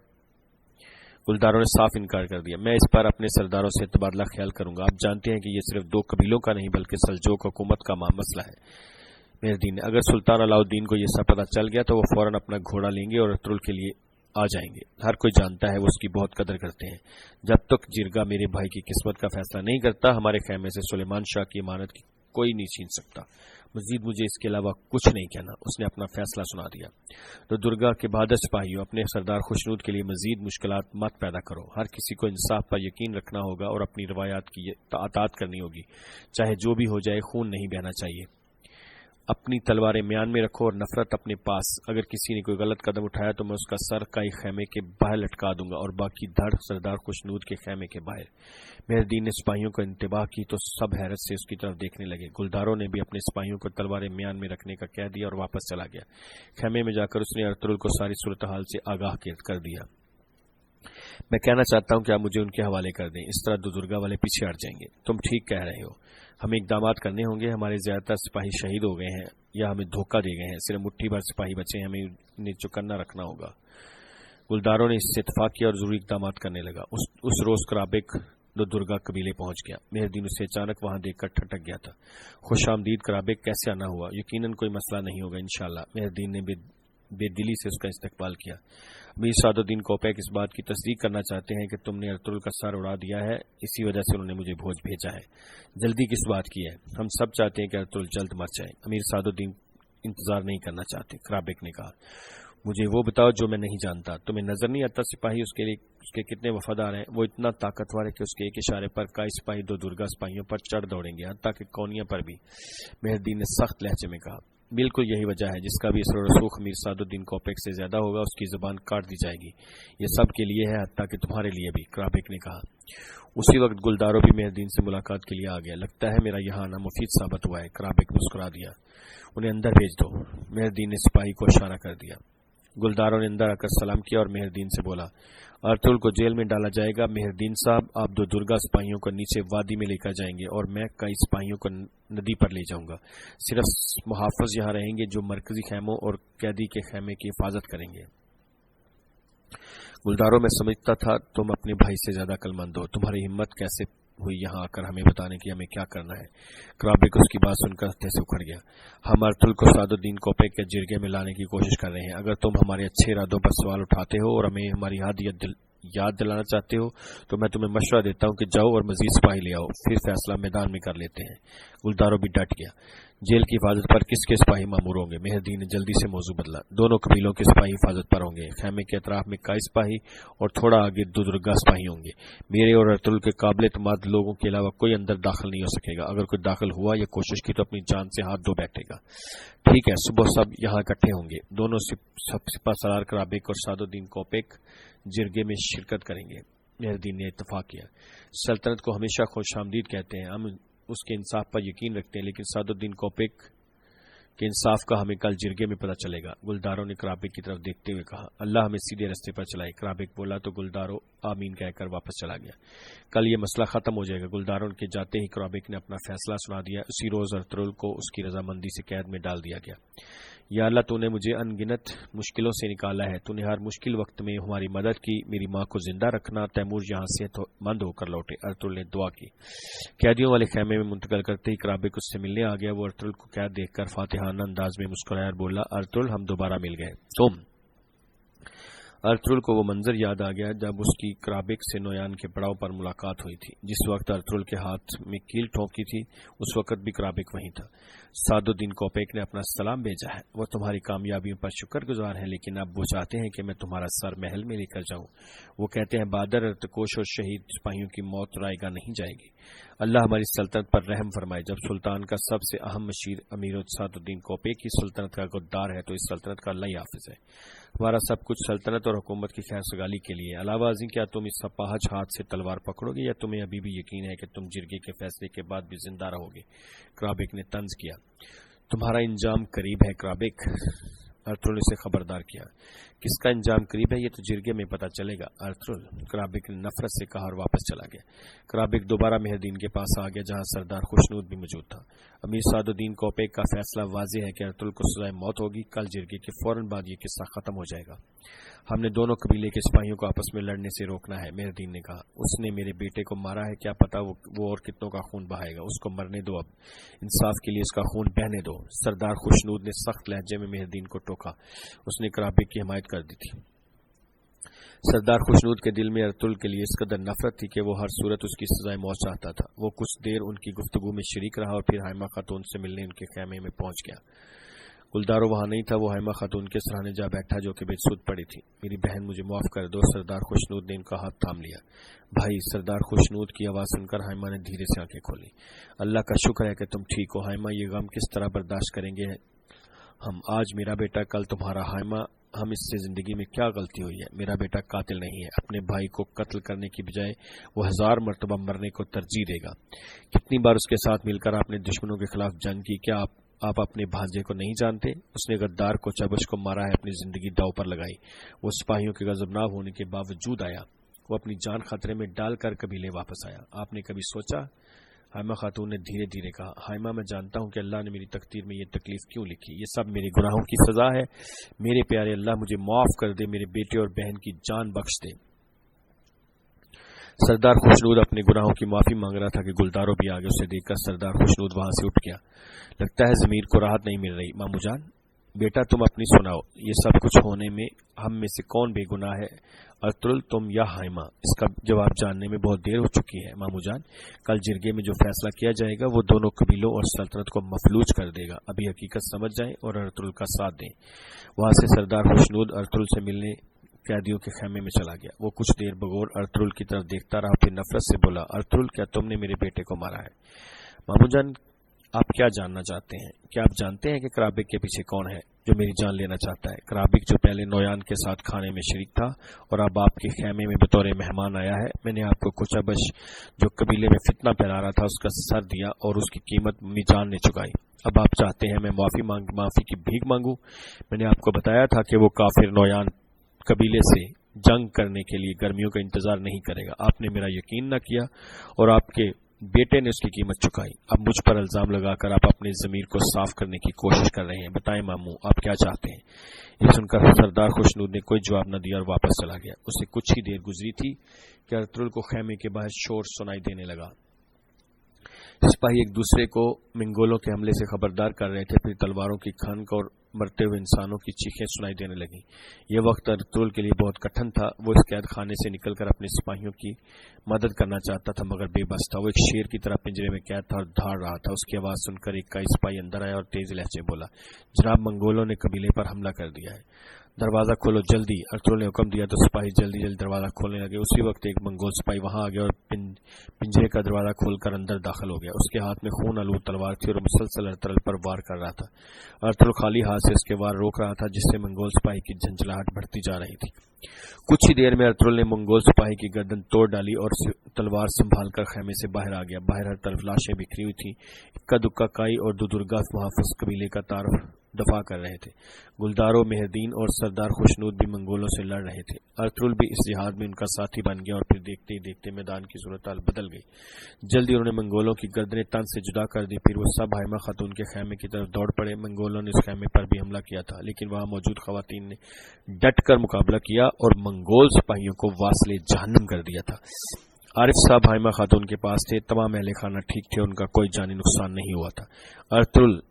गुलदारों ने साफ इनकार कर दिया। मैं इस पर अपने सरदारों से तबादला ख्याल करूंगा। आप जानते हैं कि यह सिर्फ दो कबीलों का नहीं बल्कि सल्जूक हुकूमत का मसला है। मेहरदीन ने, अगर सुल्तान अलाउद्दीन को यह सब पता चल गया तो वो फौरन अपना घोड़ा लेंगे और अर्तुगरुल के लिए आ जाएंगे। हर कोई जानता है वो उसकी बहुत कदर करते हैं। जब तक जिरगा मेरे भाई की किस्मत का फैसला नहीं करता, हमारे खेमे से सुलेमान शाह की इमानत की कोई नहीं छीन सकता। मजीद मुझे इसके अलावा कुछ नहीं कहना। उसने अपना फैसला सुना दिया। तो दुर्गा के बहादुर सिपाहियों, अपने सरदार खुशनूद के लिए मजीद मुश्किलात मत पैदा करो। हर किसी को इंसाफ पर यकीन रखना होगा और अपनी रवायात की अतात करनी होगी। चाहे जो भी हो जाए, खून नहीं बहना चाहिए। अपनी तलवारें म्यान में रखो और नफरत अपने पास। अगर किसी ने कोई गलत कदम उठाया तो मैं उसका सर कई खेमे के बाहर लटका दूंगा और बाकी धड़ सरदार खुशनूद के खेमे के बाहर। मेहरदीन ने सिपाहियों को इंतबाह की तो सब हैरत से उसकी तरफ देखने लगे। गुलदारों ने भी अपने सिपाहियों को तलवारें म्यान में रखने का कह दिया और वापस चला गया। खेमे में जाकर उसने अर्तुगरुल को सारी सूरत हाल से आगाह कर दिया। मैं कहना चाहता हूं कि आप मुझे उनके हवाले कर दें। इस तरह दुर्गा वाले पीछे हट जाएंगे। तुम ठीक कह रहे हो, हमें इकदामात करने होंगे। हमारे ज्यादातर सिपाही शहीद हो गए हैं या हमें धोखा दे गए हैं। सिर्फ मुट्ठी भर सिपाही बचे हैं, हमें उन्हें चौकन्ना रखना होगा। गुलदारों ने इससे इत्तेफाक किया और जरूरी इकदामात करने लगा। उस रोज कराबिक दुर्गा कबीले पहुंच गया। मेहरदीन उसे अचानक वहां देखकर ठटक गया था। खुश आमदीद कराबिक, कैसे आना हुआ? यकीनन कोई मसला नहीं होगा इंशाअल्लाह। मेहरदीन ने बेदिली से उसका इस्तकबाल किया। अमीर सादुद्दीन कोपेक इस बात की तस्दीक करना चाहते हैं कि तुमने अर्तुगरुल का सर उड़ा दिया है, इसी वजह से उन्होंने मुझे भोज भेजा है। जल्दी किस बात की है? हम सब चाहते हैं कि अर्तुगरुल जल्द मर जाए। अमीर सादुद्दीन इंतजार नहीं करना चाहते, कराबिक ने कहा। मुझे वो बताओ जो मैं नहीं जानता। तुम्हें नजर नहीं आता सिपाही उसके कितने वफादार हैं? वो इतना ताकतवर है कि उसके एक इशारे पर कई सिपाही दो दुर्गा सिपाहियों पर चढ़ दौड़ेंगे, हत्ता कि कौनिया पर भी। मेहरदीन ने सख्त लहजे में कहा। बिल्कुल यही वजह है, जिसका भी असर रसूख अमीर सादुद्दीन कोपेक से ज्यादा होगा उसकी जुबान काट दी जाएगी। ये सब के लिए है, हत्ता कि तुम्हारे लिए भी, कराबिक ने कहा। उसी वक्त गुलदारों भी मेहरदीन से मुलाकात के लिए आ गया। लगता है मेरा यहाँ आना मुफीद साबित हुआ है, कराबिक मुस्कुरा दिया। उन्हें अंदर भेज दो। मेहरदीन ने सिपाही को इशारा कर दिया। गुलदारों ने अंदर आकर सलाम किया और मेहरदीन से बोला, अर्तुगरुल को जेल में डाला जाएगा। मेहरदीन साहब, आप दो दुर्गा सिपाहियों को नीचे वादी में लेकर जाएंगे और मैं कई सिपाहियों को नदी पर ले जाऊंगा। सिर्फ मुहाफिज यहाँ रहेंगे जो मरकजी खेमों और कैदी के खेमे की हिफाजत करेंगे। गुलदारों में समझता था तुम अपने भाई से ज्यादा अक्लमंद हो। तुम्हारी हिम्मत कैसे हुई यहाँ आकर हमें बताने की हमें क्या करना है? कराबिक उसकी बात सुनकर हत्थे से उखड़ गया। हम अर्तुगरुल को सादुद्दीन कोपेक के जिरगे में लाने की कोशिश कर रहे हैं। अगर तुम हमारे अच्छे इरादों पर सवाल उठाते हो और हमें हमारी याद दिलाना चाहते हो तो मैं तुम्हें मशवरा देता हूं कि जाओ और मजीद सिपाही ले आओ, फिर फैसला मैदान में कर लेते हैं। गुलदारों भी डट गया। जेल की हिफाजत पर किसके सिपाही मामूर होंगे? मेहरदीन ने जल्दी से मौजू बदला। दोनों कबीलों के सिपाही हिफाजत पर होंगे। खेमे के अतराफ में कई सिपाही और थोड़ा आगे दो दुर्गा सिपाही होंगे। मेरे और अर्तुगरुल के काबिल एतमाद लोगों के अलावा कोई अंदर दाखिल नहीं हो सकेगा। अगर कोई दाखिल हुआ या कोशिश की तो अपनी जान से हाथ धो बैठेगा। ठीक है, सुबह सब यहाँ इकट्ठे होंगे। दोनों सिपा सलार कराबिक और सादुद्दीन कोपेक जिरगे में शिरकत करेंगे। मेहरदीन ने इत्तफाक किया। सल्तनत को हमेशा खुश आमदीद कहते हैं, हम उसके इंसाफ पर यकीन रखते हैं, लेकिन सादुद्दीन कोपेक کہ انصاف کا ہمیں کل جرگے میں پتہ چلے گا۔ گلداروں نے کرابک کی طرف دیکھتے ہوئے کہا، اللہ ہمیں سیدھے رستے پر چلائے۔ کرابک بولا تو گلداروں آمین کہہ کر واپس چلا گیا۔ کل یہ مسئلہ ختم ہو جائے گا۔ گلداروں کے جاتے ہی کرابک نے اپنا فیصلہ سنا دیا۔ اسی روز ارطغرل کو اس کی رضامندی سے قید میں ڈال دیا گیا۔ یا اللہ، تو نے مجھے ان گنت مشکلوں سے نکالا ہے، تو نے ہر مشکل وقت میں ہماری مدد کی، میری ماں کو زندہ رکھنا۔ تیمور یہاں صحت مند ہو کر لوٹے۔ ارطغرل نے دعا کی۔ قیدیوں والے خیمے میں منتقل کرتے ہی کرابک اس سے ملنے آ گیا۔ وہ ارطغرل کو قید دیکھ کر فاتحانہ انداز میں مسکرایا اور بولا، ارطغرل ہم دوبارہ مل گئے۔ ارطغرل کو وہ منظر یاد آ گیا جب اس کی کرابک سے نویان کے پڑاؤ پر ملاقات ہوئی تھی۔ جس وقت ارطغرل کے ہاتھ میں کیل ٹھونکی تھی اس وقت بھی کرابک وہیں تھا۔ سعد الدین کوپیک نے اپنا سلام بھیجا ہے، وہ تمہاری کامیابیوں پر شکر گزار ہیں، لیکن اب وہ چاہتے ہیں کہ میں تمہارا سر محل میں لے کر جاؤں۔ وہ کہتے ہیں بہادر ارتکوش اور شہید سپاہیوں کی موت رائے گاہ نہیں جائے گی۔ اللہ ہماری سلطنت پر رحم فرمائے۔ جب سلطان کا سب سے اہم مشیر امیر سعد الدین کوپیک کی سلطنت کا غدار ہے تو اس سلطنت کا اللہ ہی حافظ ہے۔ ہمارا سب کچھ سلطنت اور حکومت کی خیر سگالی کے لیے۔ علاوہ ازیں کیا تم اس اپاہج ہاتھ سے تلوار پکڑو گے یا تمہیں ابھی بھی یقین ہے کہ تم جرگے کے فیصلے کے بعد بھی زندہ رہو گے؟ کرابک نے طنز کیا۔ تمہارا انجام قریب ہے کرابک۔ ارطغرل نے اسے خبردار کیا۔ کس کا انجام قریب ہے یہ تو جرگے میں پتہ چلے گا ارطغرل، کرابک نے نفرت سے کہا اور واپس چلا گیا۔ کرابک دوبارہ مہردین کے پاس آ گیا جہاں سردار خوشنود بھی موجود تھا۔ امیر سعد الدین کوپیک کا فیصلہ واضح ہے کہ ارطغرل کو سزائے موت ہوگی۔ کل جرگے کے فوراً بعد یہ قصہ ختم ہو جائے گا۔ ہم نے دونوں قبیلے کے سپاہیوں کو آپس میں لڑنے سے روکنا ہے، مہردین نے کہا۔ اس نے میرے بیٹے کو مارا ہے، کیا پتا وہ اور کتنوں کا خون بہائے گا۔ اس کو مرنے دو، اب انصاف کے لیے اس کا خون بہنے دو۔ سردار خوشنود نے سخت لہجے میں مہردین کو ٹوکا۔ اس نے کرابک کی حمایت کر دی تھی۔ سردار خوشنود کے دل میں ارطغرل کے لیے اس قدر نفرت تھی کہ وہ ہر صورت اس کی سزائے موت چاہتا تھا۔ وہ کچھ دیر ان کی گفتگو میں شریک رہا اور پھر حائمہ خاتون سے ملنے ان کے خیمے میں پہنچ گیا۔ گلدارو وہاں نہیں تھا۔ وہ حائمہ خاتون کے سرانے جا بیٹھا جو کہ بےسود پڑی تھی۔ میری بہن مجھے معاف کر دو۔ سردار خوشنود نے ان کا ہاتھ تھام لیا۔ بھائی، سردار خوشنود کی آواز سن کر حائمہ نے دھیرے سے آنکھیں کھولی۔ اللہ کا شکر ہے کہ تم ٹھیک ہو حائمہ، یہ غم کس طرح برداشت کریں گے ہم؟ آج میرا بیٹا کل تمہارا۔ حائمہ، ہم اس سے زندگی میں کیا غلطی ہوئی ہے؟ میرا بیٹا قاتل نہیں ہے۔ اپنے بھائی کو قتل کرنے کی بجائے وہ 1000 مرتبہ مرنے کو ترجیح دے گا۔ کتنی بار اس کے ساتھ مل کر آپ نے دشمنوں کے خلاف جنگ کی، کیا آپ اپنے بھانجے کو نہیں جانتے؟ اس نے غدار کو چبش کو مارا ہے، اپنی زندگی داؤ پر لگائی۔ وہ سپاہیوں کے غضبناک ہونے کے باوجود آیا، وہ اپنی جان خطرے میں ڈال کر قبیلے واپس آیا۔ آپ نے کبھی سوچا؟ حائمہ خاتون نے دھیرے دھیرے کہا۔ حائمہ، میں جانتا ہوں کہ اللہ نے میری تقدیر میں یہ تکلیف کیوں لکھی، یہ سب میرے گناہوں کی سزا ہے۔ میرے پیارے اللہ، مجھے معاف کر دے، میرے بیٹے اور بہن کی جان بخش دے۔ سردار خوشنود اپنے گناہوں کی معافی مانگ رہا تھا کہ گلدارو بھی آگے۔ اسے دیکھ کر سردار خوشنود وہاں سے اٹھ گیا۔ لگتا ہے ضمیر کو راحت نہیں مل رہی۔ مامو جان، بیٹا تم اپنی سناؤ، یہ سب کچھ ہونے میں ہم میں سے کون بے گناہ ہے، ارطغرل تم یا حائمہ؟ اس کا جواب جاننے میں بہت دیر ہو چکی ہے مامو جان۔ کل جرگے میں جو فیصلہ کیا جائے گا وہ دونوں قبیلوں اور سلطنت کو مفلوج کر دے گا۔ ابھی حقیقت سمجھ جائیں اور ارطغرل کا ساتھ دیں۔ وہاں سے سردار خوشنود ارطغرل سے ملنے قیدیوں کے خیمے میں چلا گیا۔ وہ کچھ دیر بغور ارطغرل کی طرف دیکھتا رہا، پھر نفرت سے بولا، ارطغرل، کیا تم نے میرے بیٹے کو مارا ہے؟ مامو جان، آپ کیا جاننا چاہتے ہیں؟ کیا آپ جانتے ہیں کہ کرابک کے پیچھے کون ہے جو میری جان لینا چاہتا ہے؟ کرابک جو پہلے نویان کے ساتھ کھانے میں شریک تھا اور اب آپ کے خیمے میں بطور مہمان آیا ہے۔ میں نے آپ کو کچھ ابش جو قبیلے میں فتنہ پھیلا رہا تھا اس کا سر دیا اور اس کی قیمت میری جان نے چکائی۔ اب آپ چاہتے ہیں میں معافی کی بھیک مانگوں؟ میں نے آپ کو بتایا تھا کہ وہ کافر نویان قبیلے سے جنگ کرنے کے لیے گرمیوں کا انتظار نہیں کرے گا۔ آپ نے میرا یقین نہ کیا اور آپ کے بیٹے نے اس کی قیمت چکائی۔ اب مجھ پر الزام لگا کر آپ اپنے ضمیر کو صاف کرنے کی کوشش کر رہے ہیں۔ بتائیں مامو، آپ کیا چاہتے ہیں؟ یہ سن کر سردار خوشنود نے کوئی جواب نہ دیا اور واپس چلا گیا۔ اسے کچھ ہی دیر گزری تھی کہ ارطغرل کو خیمے کے باہر شور سنائی دینے لگا۔ سپاہی ایک دوسرے کو منگولوں کے حملے سے خبردار کر رہے تھے، پھر تلواروں کی کھنک اور مرتے ہوئے انسانوں کی چیخیں سنائی دینے لگیں۔ یہ وقت ارطغرل کے لیے بہت کٹھن تھا۔ وہ اس قید خانے سے نکل کر اپنے سپاہیوں کی مدد کرنا چاہتا تھا مگر بے بس تھا۔ وہ ایک شیر کی طرح پنجرے میں قید تھا اور دھاڑ رہا تھا۔ اس کی آواز سن کر ایک کئی سپاہی اندر آیا اور تیز لہجے بولا، جناب، منگولوں نے قبیلے پر حملہ کر دیا ہے۔ दरवाजा खोलो जल्दी। अर्तुगरुल ने हुक्म दिया तो सिपाही जल्दी जल्दी दरवाजा खोलने लगे। उसी वक्त एक मंगोल सिपाही वहां आ गया और पिंजरे का दरवाजा खोलकर अंदर दाखिल हो गया। उसके हाथ में खून आलूद तलवार थी और मुसलसल अर्तुगरुल पर वार कर रहा था। अर्तुगरुल खाली हाथ से उसके वार रोक रहा था, जिससे मंगोल सिपाही की झंझलाहट बढ़ती जा रही थी। कुछ ही देर में अर्तुगरुल ने मंगोल सिपाही की गर्दन तोड़ डाली और तलवार संभालकर खेमे से बाहर आ गया। बाहर हर तरफ लाशें बिखरी हुई थी। इक्का दुक्का काई और दुदुर्गा मुहाफिज कबीले का तारफ दफा कर रहे थे। गुलदारो, मेहरदीन और सरदार खुशनूद भी मंगोलों से लड़ रहे थे। अर्तुगरुल भी इस जिहाद में उनका साथी बन गया और फिर देखते ही देखते मैदान की सूरत बदल गई। जल्दी उन्होंने मंगोलों की गर्दनें तन से जुदा कर दी। फिर वो सब हाइमा खातून के खेमे की तरफ दौड़ पड़े। मंगोलों ने उस खेमे पर भी हमला किया था, लेकिन वहां मौजूद खवातीन ने डट कर मुकाबला किया और मंगोल सिपाहियों को वासले जहन्नम कर दिया था। आरिफ साहब हाइमा खातून के पास थे। तमाम अहले खाना ठीक थे, उनका कोई जानी नुकसान नहीं हुआ था। अर्तुगरुल,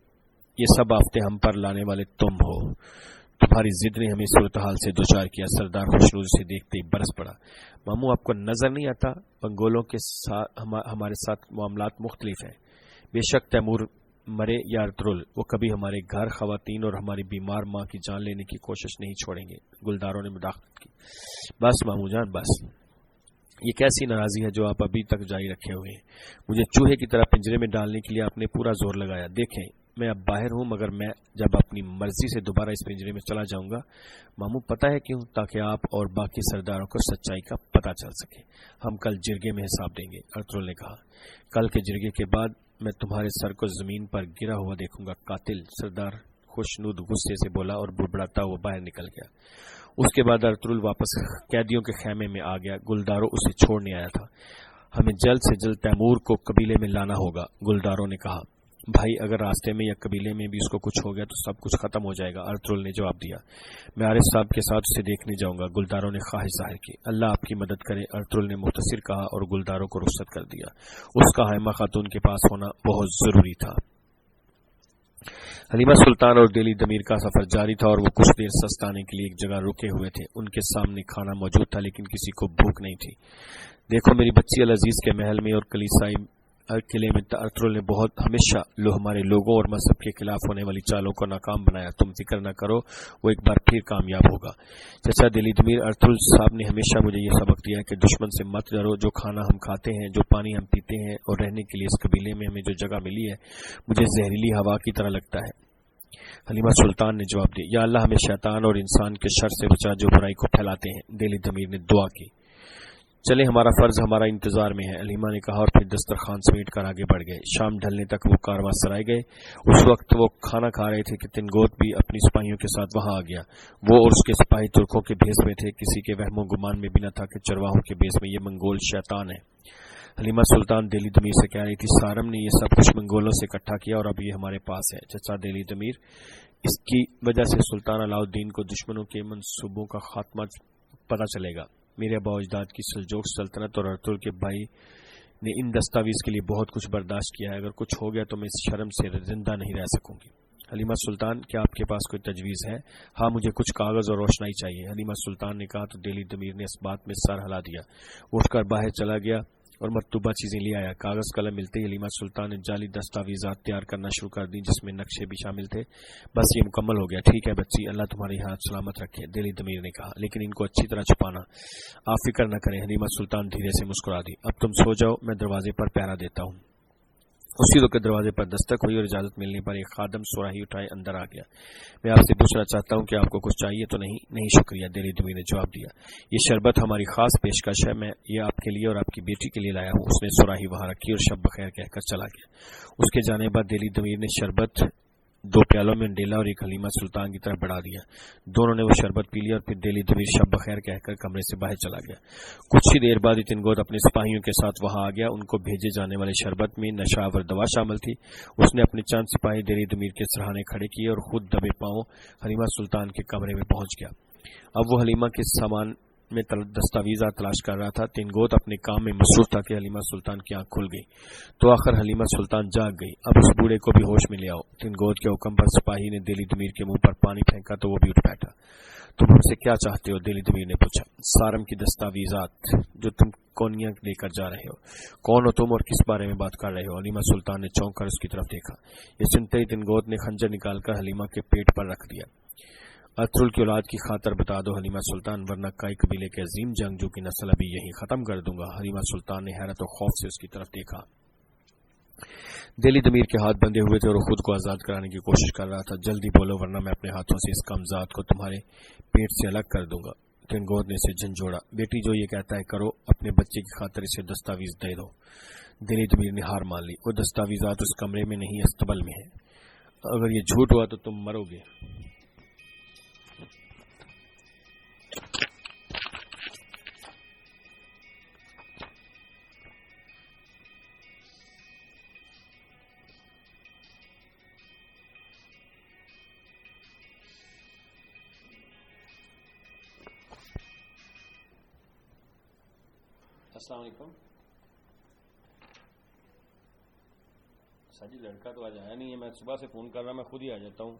ये सब आफतें हम पर लाने वाले तुम हो। तुम्हारी जिद ने हमें सूरत हाल से दो-चार किया। सरदार खुशनूद से देखते ही बरस पड़ा। मामू, आपको नजर नहीं आता मंगोलों के साथ हमारे साथ मामलात मुख्तलिफ हैं। बेशक तैमूर मरे या अर्तुगरुल, वो कभी हमारे घर, खवातीन और हमारी बीमार माँ की जान लेने की कोशिश नहीं छोड़ेंगे। गुलदारों ने मुदाखलत की। बस मामू जान, बस। ये कैसी नाराजगी है जो आप अभी तक जारी रखे हुए हैं? मुझे चूहे की तरह पिंजरे में डालने के लिए आपने पूरा जोर लगाया। देखें, मैं अब बाहर हूं, मगर मैं जब अपनी मर्जी से दोबारा इस पिंजरे में चला जाऊंगा। मामू, पता है क्यों? ताकि आप और बाकी सरदारों को सच्चाई का पता चल सके। हम कल जिरगे में हिसाब देंगे। अर्तुगरुल ने कहा, कल के जिरगे के बाद मैं तुम्हारे सर को जमीन पर गिरा हुआ देखूंगा, कातिल। सरदार खुशनूद गुस्से से बोला और बुड़बड़ाता हुआ बाहर निकल गया। उसके बाद अर्तुगरुल वापस कैदियों के खेमे में आ गया। गुलदारो उसे छोड़ने आया था। हमें जल्द से जल्द तैमूर को कबीले में लाना होगा, गुलदारों ने कहा। भाई, अगर रास्ते में या कबीले में भी उसको कुछ हो गया तो सब कुछ खत्म हो जाएगा, अर्तुगरुल ने जवाब दिया। मैं आरिफ साहब के साथ उसे देखने जाऊंगा, गुलदारों ने ख्वाहिश जाहिर की। अल्लाह आपकी मदद करे, अर्तुगरुल ने मुख्तसिर कहा और गुलदारों को रुखसत कर दिया। उसका हाइमा खातून के पास होना बहुत जरूरी था। हलीमा सुल्तान और दिली दमीर का सफर जारी था और वो कुछ देर सस्ताने के लिए एक जगह रुके हुए थे। उनके सामने खाना मौजूद था, लेकिन किसी को भूख नहीं थी। देखो मेरी बच्ची, अल अजीज के महल में और कलीसाई किले में अर्तुगरुल ने हमेशा हमारे लोगों और मजहब के खिलाफ होने वाली चालों को नाकाम बनाया। तुम फिक्र न करो, वो एक बार फिर कामयाब होगा। चाचा दिली दमीर, अर्तुगरुल साहब ने हमेशा मुझे ये सबक दिया कि दुश्मन से मत डरो। जो खाना हम खाते हैं, जो पानी हम पीते हैं और रहने के लिए इस कबीले में हमें जो जगह मिली है, मुझे जहरीली हवा की तरह लगता है। हलीमा सुल्तान ने जवाब दिया, या अल्लाह हमें शैतान और इंसान के शर से बचा जो बुराई को फैलाते हैं। दिली दमीर ने दुआ की। चले, हमारा फर्ज हमारा इंतजार में है, हलीमा ने कहा और फिर दस्तरखान समेट कर आगे बढ़ गए। शाम ढलने तक वो कारवां सराय गए। उस वक्त वो खाना खा रहे थे कि तिनगोत भी अपनी सिपाहियों के साथ वहां आ गया। वो और उसके सिपाही तुर्कों के भेस में थे। किसी के वहमो गुमान में भी न था कि चरवाहों के भेस में ये मंगोल शैतान है। हलीमा सुल्तान दिली दमीर से कह रही थी, सारम ने ये सब कुछ मंगोलों से इकट्ठा किया और अब ये हमारे पास है। चचा दिली दमीर, इसकी वजह से सुल्तान अलाउद्दीन को दुश्मनों के मंसूबों का खात्मा पता चलेगा। मेरे अबा अजदाद की सल्जोक सल्तनत और अर्तुगरुल के भाई ने इन दस्तावेज के लिए बहुत कुछ बर्दाश्त किया है। अगर कुछ हो गया तो मैं इस शर्म से जिंदा नहीं रह सकूंगी। हलीमा सुल्तान, क्या आपके पास कोई तजवीज़ है? हाँ, मुझे कुछ कागज और रोशनाई चाहिए, हलीमा सुल्तान ने कहा। तो दिली दमीर ने इस बात में सर हिला दिया, उठकर बाहर चला गया और मरतूबा चीजें ले आया। कागज कलम मिलते ही हलीमा सुल्तान ने जाली दस्तावेजात तैयार करना शुरू कर दी, जिसमें नक्शे भी शामिल थे। बस ये मुकम्मल हो गया। ठीक है बच्ची, अल्लाह तुम्हारी हाथ सलामत रखे, दिली दमीर ने कहा, लेकिन इनको अच्छी तरह छुपाना। आप फिक्र न करें, हलीमा सुल्तान धीरे से मुस्कुरा दी। अब तुम सो जाओ, मैं दरवाजे पर पहरा देता हूँ। उसी वक्त दरवाजे पर दस्तक हुई और इजाजत मिलने पर एक खादम सुराही उठाए अंदर आ गया। मैं आपसे पूछना चाहता हूं कि आपको कुछ चाहिए तो नहीं? नहीं शुक्रिया, दिली दमीर ने जवाब दिया। ये शरबत हमारी खास पेशकश है, मैं ये आपके लिए और आपकी बेटी के लिए लाया हूं। उसने सुराही वहां रखी और शब बखैर कहकर चला गया। उसके जाने बाद दिली दमीर ने शरबत 2 प्यालों में डेला और एक हलीमा सुल्तान की तरफ बढ़ा दिया। दोनों ने वो शरबत पी लिया और फिर दिली दमीर शब बखैर कहकर कमरे से बाहर चला गया। कुछ ही देर बाद तिनगोत अपने सिपाहियों के साथ वहां आ गया। उनको भेजे जाने वाले शरबत में नशावर दवा शामिल थी। उसने अपने चंद सिपाही दिली दमीर के सराहने खड़े किए और खुद दबे पांव हलीमा सुल्तान के कमरे में पहुंच गया। अब वो हलीमा के सामान में दस्तावेजा तलाश कर रहा था। तिनगोत अपने काम में मसरूफ था कि हलीमा सुल्तान की आंख खुल गई। तो आखिर हलीमा सुल्तान जाग गई। अब उस बूढ़े को भी होश में ले आओ। तिनगोत के हुक्म पर सिपाही ने दिली दमीर के मुंह पर पानी फेंका तो वो भी उठ बैठा। तुम हमसे क्या चाहते हो? दिली दमीर ने पूछा। सारम की दस्तावेजात जो तुम कोनिया लेकर जा रहे हो। कौन हो तुम और किस बारे में बात कर रहे हो? हलीमा सुल्तान ने चौंक कर उसकी तरफ देखा। ये सुनते ही तिनगोत ने खंजर निकालकर हलीमा के पेट पर रख दिया। اترل کی اولاد کی خاطر بتا دو حلیمہ سلطان، ورنہ کئی قبیلے کے عظیم جنگجو کی نسل ابھی یہی ختم کر دوں گا۔ حلیمہ سلطان نے حیرت و خوف سے اس کی طرف دیکھا۔ دلی ضمیر کے ہاتھ بندھے ہوئے تھے اور خود کو آزاد کرانے کی کوشش کر رہا تھا۔ جلدی بولو ورنہ میں اپنے ہاتھوں سے اس کمزاد کو تمہارے پیٹ سے الگ کر دوں گا۔ ٹنگور نے اسے جھنجھوڑا۔ بیٹی جو یہ کہتا ہے کرو، اپنے بچے کی خاطر اسے دستاویز دے دو۔ دلی ضمیر نے ہار مان لی۔ وہ دستاویزات اس کمرے میں نہیں، استبل میں ہیں۔ اگر یہ جھوٹ ہوا تو تم مرو گے۔ السلام علیکم۔ ساجد لڑکا تو آج آیا نہیں ہے، میں صبح سے فون کر رہا، میں خود ہی آ جاتا ہوں۔